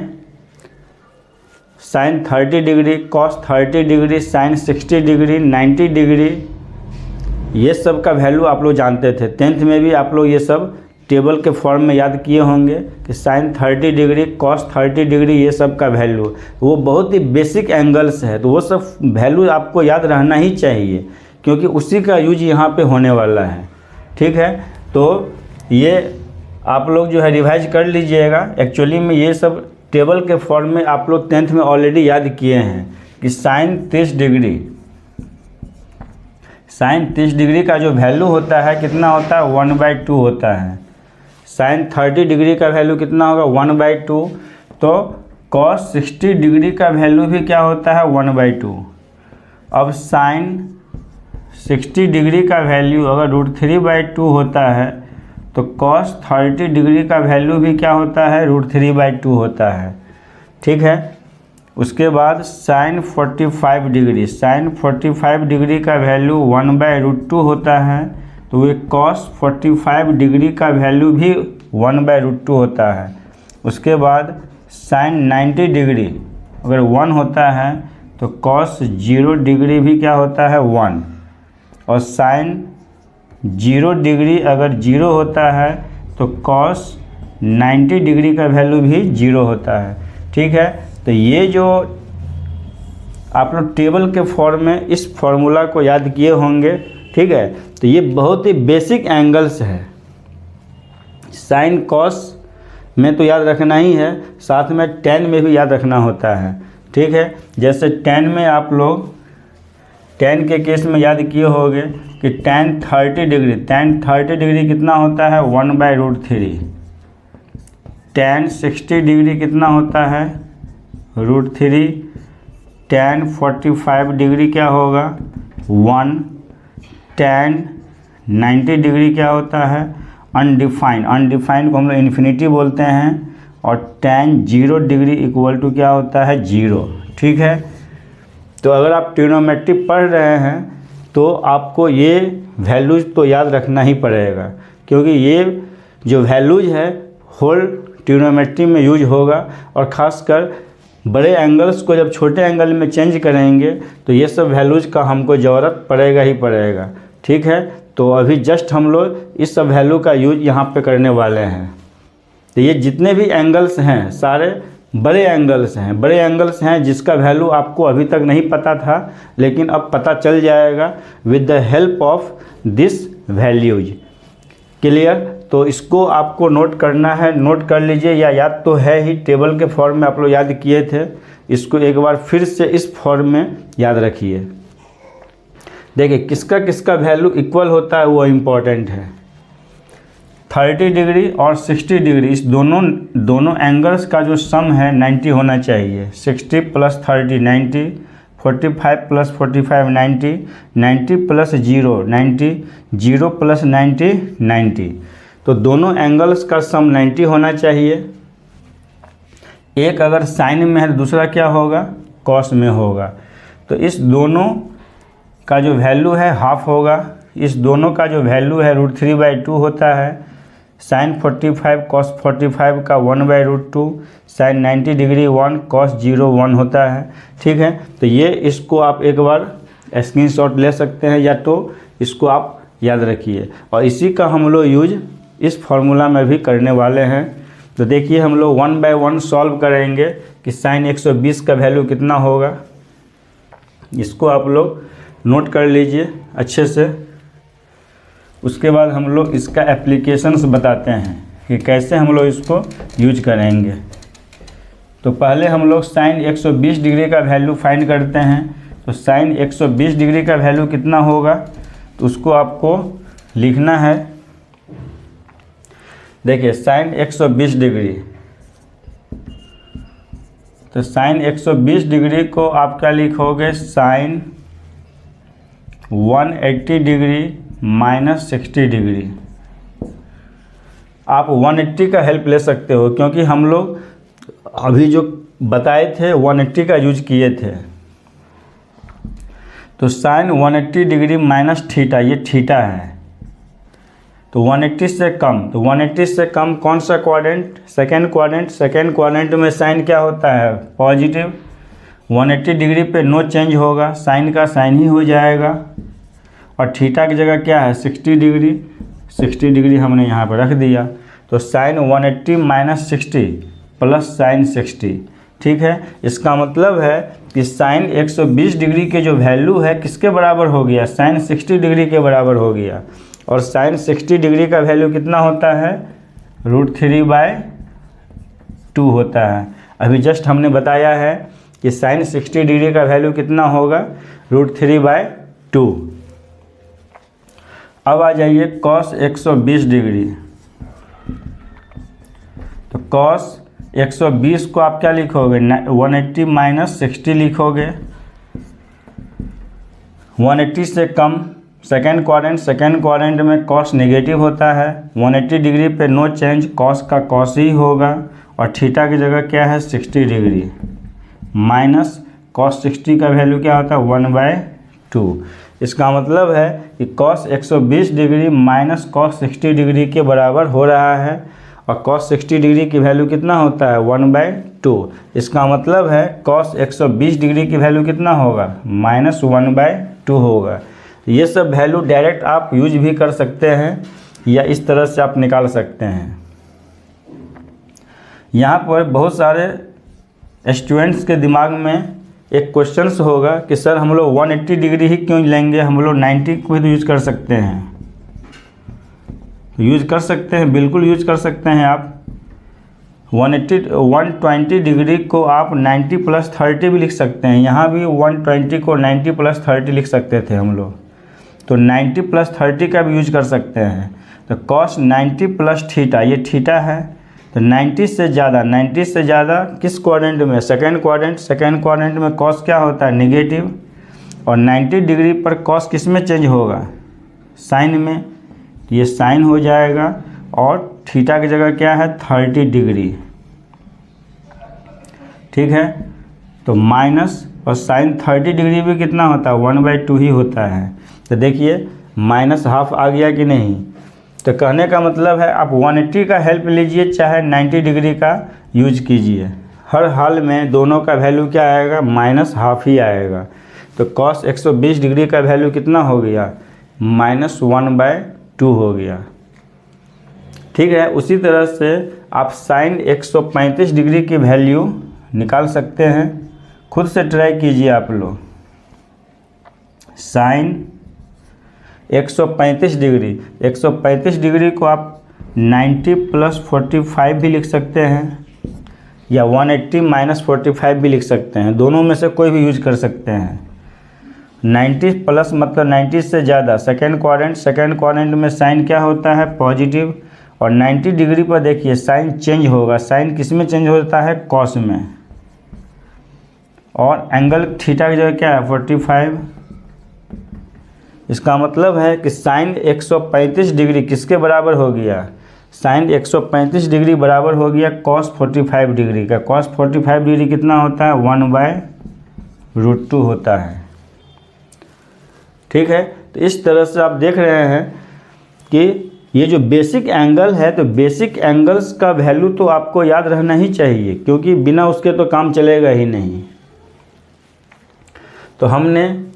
S1: sine 30 degree, cos 30 degree, sine 60 degree, 90 degree, ये सब का वैल्यू आप लोग जानते थे। 10th में भी आप लोग ये सब टेबल के फॉर्म में याद किए होंगे कि साइन 30 डिग्री, कॉस 30 डिग्री, ये सब का वैल्यू वो बहुत ही बेसिक एंगल्स है, तो वो सब वैल्यू आपको याद रहना ही चाहिए, क्योंकि उसी का यूज यहाँ पे होने वाला है, ठीक है। तो ये आप लोग जो है रिवाइज कर लीजिएगा। एक्चुअली में ये सब टेबल के फॉर्म में आप लोग 10th में ऑलरेडी याद किए हैं कि साइन 30 डिग्री, साइन 30 डिग्री का जो वैल्यू होता है कितना होता है, 1/2 होता है। साइन 30 डिग्री का वैल्यू कितना होगा, 1/2। तो कॉस 60 डिग्री का वैल्यू भी क्या होता है 1/2। अब साइन 60 डिग्री का वैल्यू अगर √3/2 होता है तो कॉस 30 डिग्री का वैल्यू भी क्या होता है √3/2 होता है। ठीक है। उसके बाद साइन 45 डिग्री, साइन 45 डिग्री का वैल्यू 1/√2 होता है, तो ये कॉस 45 डिग्री का वैल्यू भी 1/√2 होता है। उसके बाद साइन 90 डिग्री अगर 1 होता है तो कॉस 0 डिग्री भी क्या होता है 1, और साइन 0 डिग्री अगर 0 होता है तो कॉस 90 डिग्री का वैल्यू भी 0 होता है। ठीक है। तो ये जो आप लोग टेबल के फॉर्म में इस फॉर्मूला को याद किए होंगे। ठीक है। तो ये बहुत ही बेसिक एंगल्स है, साइन कॉस में तो याद रखना ही है, साथ में टेन में भी याद रखना होता है। ठीक है। जैसे टेन में आप लोग टेन के केस में याद किए होंगे कि टेन 30 डिग्री कितना होता है 1/√3। टेन 60 डिग्री कितना होता है √3। टेन 45 डिग्री क्या होगा 1। टेन 90 डिग्री क्या होता है अनडिफाइंड को हम लोग इन्फिनिटी बोलते हैं, और टेन 0 डिग्री इक्वल टू क्या होता है 0। ठीक है। तो अगर आप ट्रिग्नोमेट्री पढ़ रहे हैं तो आपको ये वैल्यूज़ तो याद रखना ही पड़ेगा, क्योंकि ये जो वैल्यूज़ है होल ट्रिग्नोमेट्री में यूज होगा, और ख़ासकर बड़े एंगल्स को जब छोटे एंगल में चेंज करेंगे तो ये सब वैल्यूज़ का हमको ज़रूरत पड़ेगा ही पड़ेगा। ठीक है। तो अभी जस्ट हम लोग इस सब वैल्यू का यूज यहाँ पे करने वाले हैं। तो ये जितने भी एंगल्स हैं सारे बड़े एंगल्स हैं जिसका वैल्यू आपको अभी तक नहीं पता था, लेकिन अब पता चल जाएगा with the help of this values. Clear. तो इसको आपको नोट करना है, नोट कर लीजिए, या याद तो है ही, टेबल के फॉर्म में आप लोग याद किए थे, इसको एक बार फिर से इस फॉर्म में याद रखिए। देखिए किसका किसका वैल्यू इक्वल होता है वो इम्पॉर्टेंट है। 30 डिग्री और 60 डिग्री इस दोनों एंगल्स का जो सम है 90 होना चाहिए। 60 + 30 90, 45 + 45 90, 90 + 0 90, 0 + 90 90। तो दोनों एंगल्स का सम 90 होना चाहिए। एक अगर साइन में है तो दूसरा क्या होगा कॉस में होगा। तो इस दोनों का जो वैल्यू है हाफ होगा, इस दोनों का जो वैल्यू है √3/2 होता है। साइन 45 कॉस 45 का 1/√2, साइन 90 डिग्री 1 कॉस 0 1 होता है। ठीक है। तो ये इसको आप एक बार स्क्रीनशॉट ले सकते हैं, या तो इसको आप याद रखिए, और इसी का हम लोग यूज इस फॉर्मूला में भी करने वाले हैं। तो देखिए हम लोग 1 बाय 1 सॉल्व करेंगे कि साइन 120 का वैल्यू कितना होगा। इसको आप लोग नोट कर लीजिए अच्छे से। उसके बाद हम लोग इसका एप्लीकेशंस बताते हैं कि कैसे हम लोग इसको यूज करेंगे। तो पहले हम लोग साइन 120 डिग्री का वैल्यू फाइंड करते हैं। तो साइन 120 डिग्री का वैल्यू कितना होगा, तो उसको आपको लिखना है। देखिए साइन 120 डिग्री, तो साइन 120 डिग्री को आप क्या लिखोगे साइन 180 डिग्री माइनस 60 डिग्री। आप 180 का हेल्प ले सकते हो, क्योंकि हम लोग अभी जो बताए थे 180 का यूज किए थे। तो साइन 180 डिग्री माइनस थीटा, ये थीटा है। तो 180 से कम, तो 180 से कम कौन सा quadrant, second quadrant. Second quadrant में साइन क्या होता है पॉजिटिव। 180 डिग्री पे नो चेंज होगा, साइन का साइन ही हो जाएगा। और थीटा की जगह क्या है 60 डिग्री, 60 डिग्री हमने यहाँ पर रख दिया। तो साइन 180 माइनस 60 प्लस साइन 60। ठीक है। इसका मतलब है कि साइन 120 डिग्री के जो वैल्यू है किसके बराबर हो गया, साइन 60 डिग्री के बराबर हो गया। और साइन 60 डिग्री का वैल्यू कितना होता है √3/2 होता है। अभी जस्ट हमने बताया है कि साइन 60 डिग्री का वैल्यू कितना होगा √3/2। अब आ जाइए कॉस 120 डिग्री। तो कॉस 120 को आप क्या लिखोगे 180 माइनस 60 लिखोगे। 180 से कम सेकेंड क्वाड्रेंट में कॉस नेगेटिव होता है। 180 डिग्री पे नो चेंज, कॉस का कॉस ही होगा और थीटा की जगह क्या है 60 डिग्री माइनस कॉस 60 का वैल्यू क्या होता है 1/2। इसका मतलब है कि cos 120 degree minus cos 60 degree के बराबर हो रहा है और कॉस 60 डिग्री की वैल्यू कितना होता है 1/2। इसका मतलब है कॉस 120 डिग्री की वैल्यू कितना होगा -1/2 होगा। ये सब वैल्यू डायरेक्ट आप यूज भी कर सकते हैं या इस तरह से आप निकाल सकते हैं। यहाँ पर बहुत सारे स्टूडेंट्स के दिमाग में एक क्वेश्चंस होगा कि सर हम लोग 180 डिग्री ही क्यों लेंगे, हम लोग 90 को भी तो यूज कर सकते हैं। यूज कर सकते हैं, बिल्कुल यूज कर सकते हैं आप। 120 डिग्री को आप 90 + 30 भी लिख सकते हैं। यहाँ भी 120 को 90 + 30 लिख सकते थे हम लोग, तो 90 + 30 का भी यूज कर सकते हैं। तो कॉस 90 + थीटा, ये थीटा है, तो 90 से ज़्यादा किस क्वाड्रेंट में, सेकेंड क्वाड्रेंट में कॉस क्या होता है नेगेटिव, और 90 डिग्री पर कॉस किस में चेंज होगा साइन में, ये साइन हो जाएगा और थीटा की जगह क्या है 30 डिग्री। ठीक है, तो माइनस और साइन 30 डिग्री भी कितना होता है 1/2 ही होता है। तो देखिए -½ आ गया कि नहीं। तो कहने का मतलब है आप 180 का हेल्प लीजिए चाहे 90 डिग्री का यूज कीजिए, हर हाल में दोनों का वैल्यू क्या आएगा -½ ही आएगा। तो कॉस 120 डिग्री का वैल्यू कितना हो गया -1/2 हो गया। ठीक है, उसी तरह से आप साइन 135 डिग्री की वैल्यू निकाल सकते हैं, खुद से ट्राई कीजिए आप लोग। साइन 135 डिग्री को आप 90 + 45 भी लिख सकते हैं या 180 - 45 भी लिख सकते हैं, दोनों में से कोई भी यूज कर सकते हैं। 90 प्लस मतलब 90 से ज़्यादा सेकेंड क्वाड्रेंट में साइन क्या होता है पॉजिटिव, और 90 डिग्री पर देखिए साइन चेंज होगा, साइन किस में चेंज होता है कॉस में, और एंगल थीटा की जगह क्या है 45। इसका मतलब है कि साइन 135 डिग्री किसके बराबर हो गया, साइन 135 डिग्री बराबर हो गया कॉस 45 डिग्री का। कॉस 45 डिग्री कितना होता है 1/√2 होता है। ठीक है, तो इस तरह से आप देख रहे हैं कि ये जो बेसिक एंगल है, तो बेसिक एंगल्स का वैल्यू तो आपको याद रहना ही चाहिए, क्योंकि बिना उसके तो काम चलेगा ही नहीं। तो हमने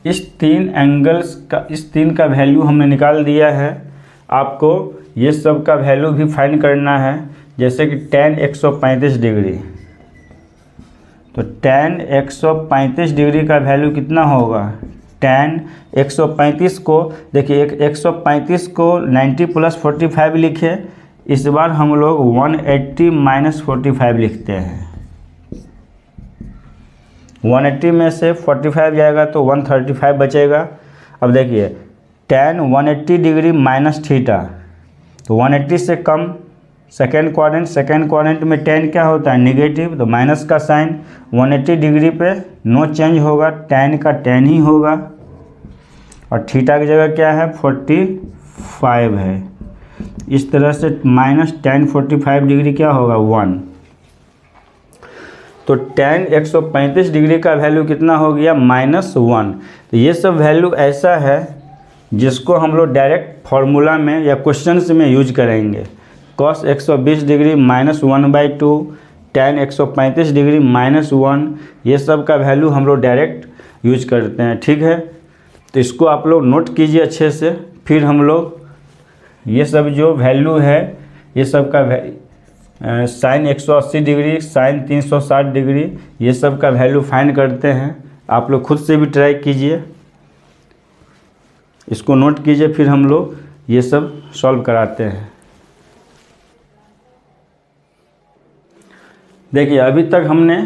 S1: इस 3 एंगल्स का, इस 3 का वैल्यू हमने निकाल दिया है। आपको ये सब का वैल्यू भी फाइंड करना है, जैसे कि tan 135 डिग्री, तो tan 135 डिग्री का वैल्यू कितना होगा, tan 135 को देखिए 135 को 90 + 45 लिखे, इस बार हम लोग 180 - 45 लिखते हैं। 180 में से 45 जाएगा तो 135 बचेगा। अब देखिए tan 180 डिग्री माइनस थीटा, तो 180 से कम सेकेंड क्वाड्रेंट में tan क्या होता है नेगेटिव, तो माइनस का साइन 180 डिग्री पे नो चेंज होगा, tan का tan ही होगा, और थीटा की जगह क्या है 45 है। इस तरह से -tan 45 डिग्री क्या होगा 1। तो tan 135 डिग्री का वैल्यू कितना हो गया -1। तो ये सब वैल्यू ऐसा है जिसको हम लोग डायरेक्ट फार्मूला में या क्वेश्चंस में यूज करेंगे। cos 120 डिग्री -1/2, tan 135 डिग्री -1, ये सब का वैल्यू हम लोग डायरेक्ट यूज करते हैं। ठीक है, तो इसको आप लोग नोट कीजिए अच्छे से, फिर हम लोग ये सब जो वैल्यू है ये सब का साइन 180 डिग्री, साइन 360 डिग्री, ये सब का वैल्यू फाइंड करते हैं। आप लोग खुद से भी ट्राई कीजिए, इसको नोट कीजिए, फिर हम लोग ये सब सॉल्व कराते हैं। देखिए अभी तक हमने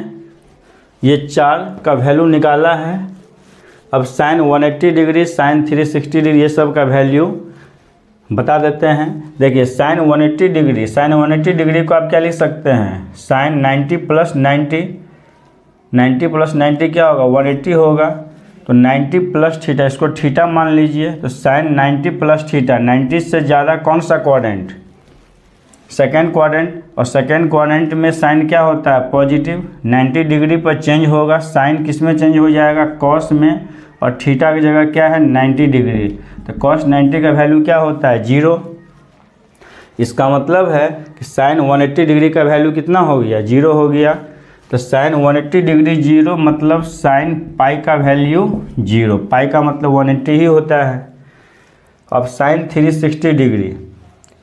S1: ये 4 का वैल्यू निकाला है। अब साइन 180 डिग्री, साइन 360 डिग्री, ये सब का वैल्यू बता देते हैं। देखिए साइन 180 डिग्री, साइन 180 डिग्री को आप क्या लिख सकते हैं, साइन 90 प्लस 90, 90 प्लस 90 क्या होगा 180 होगा, तो 90 प्लस थीटा, इसको थीटा मान लीजिए। तो साइन 90 प्लस थीटा, 90 से ज़्यादा कौन सा क्वाड्रेंट, सेकेंड क्वाड्रेंट, और सेकेंड क्वाड्रेंट में साइन क्या होता है पॉजिटिव, 90 डिग्री पर चेंज होगा, साइन किस में चेंज हो जाएगा कॉस में, और थीटा की जगह क्या है 90 डिग्री, तो कॉस 90 का वैल्यू क्या होता है 0। इसका मतलब है कि साइन 180 डिग्री का वैल्यू कितना हो गया 0 हो गया। तो साइन 180 डिग्री 0 मतलब साइन पाई का वैल्यू 0, पाई का मतलब 180 ही होता है। अब साइन 360 डिग्री,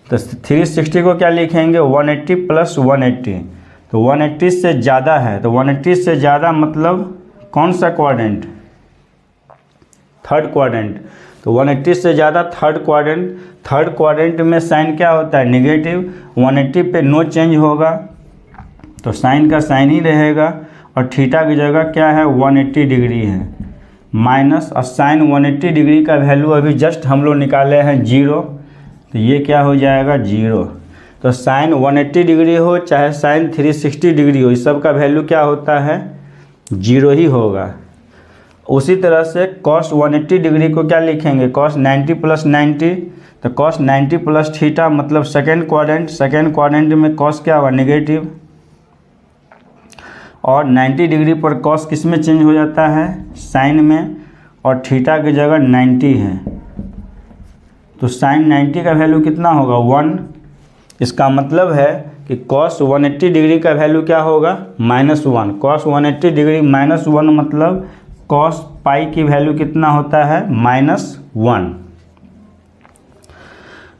S1: तो 360 को क्या लिखेंगे 180 प्लस 180, तो 180 से ज़्यादा है, तो 180 से ज़्यादा मतलब कौन सा क्वाड्रेंट, थर्ड क्वाड्रेंट, तो 180 से ज़्यादा थर्ड क्वाड्रेंट, थर्ड क्वाड्रेंट में साइन क्या होता है नेगेटिव, 180 पे नो चेंज होगा, तो साइन का साइन ही रहेगा, और थीटा की जगह क्या है 180 डिग्री है माइनस, और साइन 180 डिग्री का वैल्यू अभी जस्ट हम लोग निकाले हैं 0, तो ये क्या हो जाएगा 0। तो साइन 180 डिग्री हो चाहे साइन 360 डिग्री हो, इस सब का वैल्यू क्या होता है 0 ही होगा। उसी तरह से कॉस 180 डिग्री को क्या लिखेंगे कॉस 90 प्लस 90, तो कॉस 90 प्लस थीटा मतलब सेकेंड क्वाड्रेंट, सेकेंड क्वाड्रेंट में कॉस क्या होगा नेगेटिव, और 90 डिग्री पर कॉस किस में चेंज हो जाता है साइन में, और थीटा की जगह 90 है, तो साइन 90 का वैल्यू कितना होगा 1। इसका मतलब है कि कॉस 180 डिग्री का वैल्यू क्या होगा -1, कॉस 180 डिग्री -1 मतलब कॉस पाई की वैल्यू कितना होता है -1।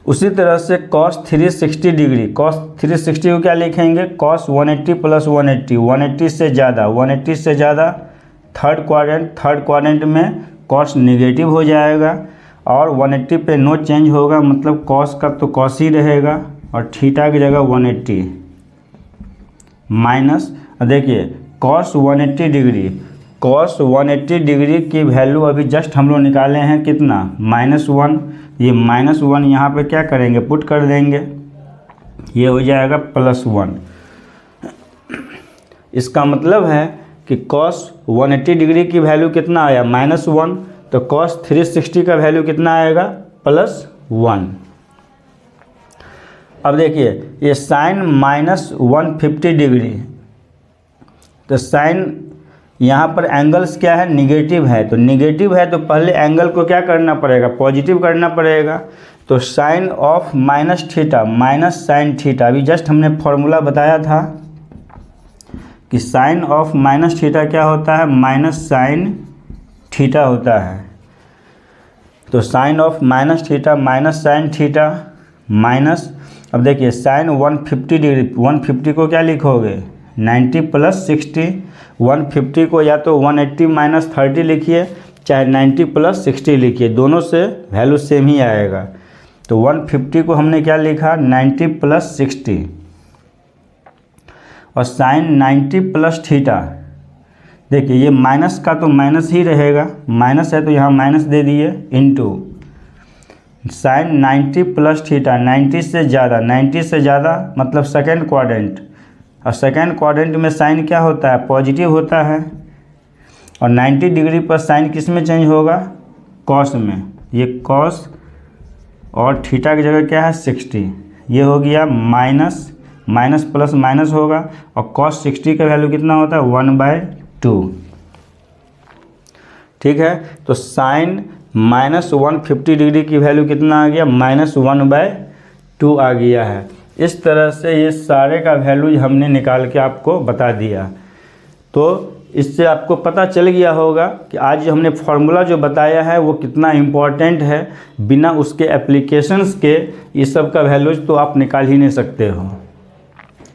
S1: उसी तरह से कॉस 360 डिग्री, कॉस 360 को क्या लिखेंगे कॉस 180 प्लस 180, 180 से ज़्यादा, 180 से ज़्यादा थर्ड क्वाड्रेंट, थर्ड क्वाड्रेंट में कॉस नेगेटिव हो जाएगा, और 180 पे नो चेंज होगा मतलब कॉस का तो कॉस ही रहेगा, और थीटा की जगह 180 माइनस, देखिए कॉस 180 डिग्री, कॉस 180 डिग्री की वैल्यू अभी जस्ट हम लोग निकाले हैं कितना -1, ये -1 यहाँ पे क्या करेंगे पुट कर देंगे, ये हो जाएगा +1। इसका मतलब है कि कॉस 180 डिग्री की वैल्यू कितना आया -1, तो कॉस 360 का वैल्यू कितना आएगा +1। अब देखिए ये साइन -150 डिग्री, तो साइन यहाँ पर एंगल्स क्या है निगेटिव है, तो निगेटिव है तो पहले एंगल को क्या करना पड़ेगा पॉजिटिव करना पड़ेगा, तो sine of minus theta minus sine theta, अभी जस्ट हमने फॉर्मूला बताया था कि साइन ऑफ माइनस थीटा क्या होता है माइनस साइन थीटा होता है, तो sine of minus theta minus sine theta minus, अब देखिए साइन 150 डिग्री, 150 को क्या लिखोगे 90 प्लस 60, 150 को या तो 180 माइनस 30 लिखिए चाहे 90 प्लस 60 लिखिए, दोनों से वैल्यू सेम ही आएगा, तो 150 को हमने क्या लिखा 90 प्लस 60, और साइन 90 प्लस थीटा, देखिए ये माइनस का तो माइनस ही रहेगा, माइनस है तो यहाँ माइनस दे दिए इनटू साइन 90 प्लस थीटा, 90 से ज़्यादा, 90 से ज़्यादा मतलब सेकेंड क्वाड्रेंट, और सेकेंड क्वाड्रेंट में साइन क्या होता है पॉजिटिव होता है, और 90 डिग्री पर साइन किस में चेंज होगा कॉस में, ये कॉस और थीटा की जगह क्या है 60, ये हो गया माइनस, माइनस प्लस माइनस होगा, और कॉस 60 का वैल्यू कितना होता है 1/2, ठीक है। तो साइन -150 डिग्री की वैल्यू कितना आ गया -1/2 आ गया है। इस तरह से ये सारे का वैल्यू हमने निकाल के आपको बता दिया, तो इससे आपको पता चल गया होगा कि आज जो हमने फार्मूला जो बताया है वो कितना इम्पोर्टेंट है, बिना उसके एप्लीकेशंस के ये सब का वैल्यूज तो आप निकाल ही नहीं सकते हो,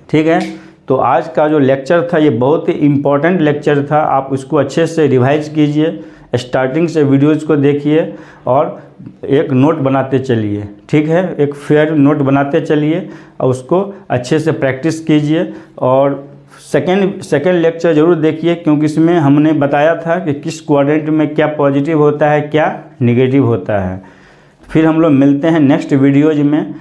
S1: ठीक है। तो आज का जो लेक्चर था ये बहुत ही इम्पोर्टेंट लेक्चर था, आप उसको अच्छे से रिवाइज कीजिए, स्टार्टिंग से वीडियोज़ को देखिए और एक नोट बनाते चलिए, ठीक है, एक फेयर नोट बनाते चलिए और उसको अच्छे से प्रैक्टिस कीजिए, और सेकेंड लेक्चर ज़रूर देखिए क्योंकि इसमें हमने बताया था कि किस क्वाड्रेंट में क्या पॉजिटिव होता है क्या निगेटिव होता है। फिर हम लोग मिलते हैं नेक्स्ट वीडियोज में।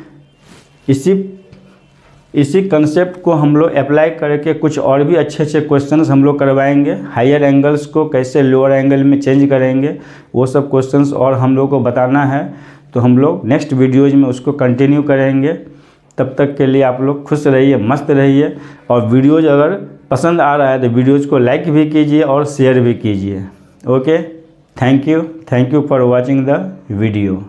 S1: इसी कंसेप्ट को हम लोग अप्लाई करके कुछ और भी अच्छे अच्छे क्वेश्चंस हम लोग करवाएंगे। हायर एंगल्स को कैसे लोअर एंगल में चेंज करेंगे वो सब क्वेश्चंस और हम लोग को बताना है, तो हम लोग नेक्स्ट वीडियोज में उसको कंटिन्यू करेंगे। तब तक के लिए आप लोग खुश रहिए, मस्त रहिए, और वीडियोज अगर पसंद आ रहा है तो वीडियोज़ को लाइक भी कीजिए और शेयर भी कीजिए। Okay, thank you for watching the video.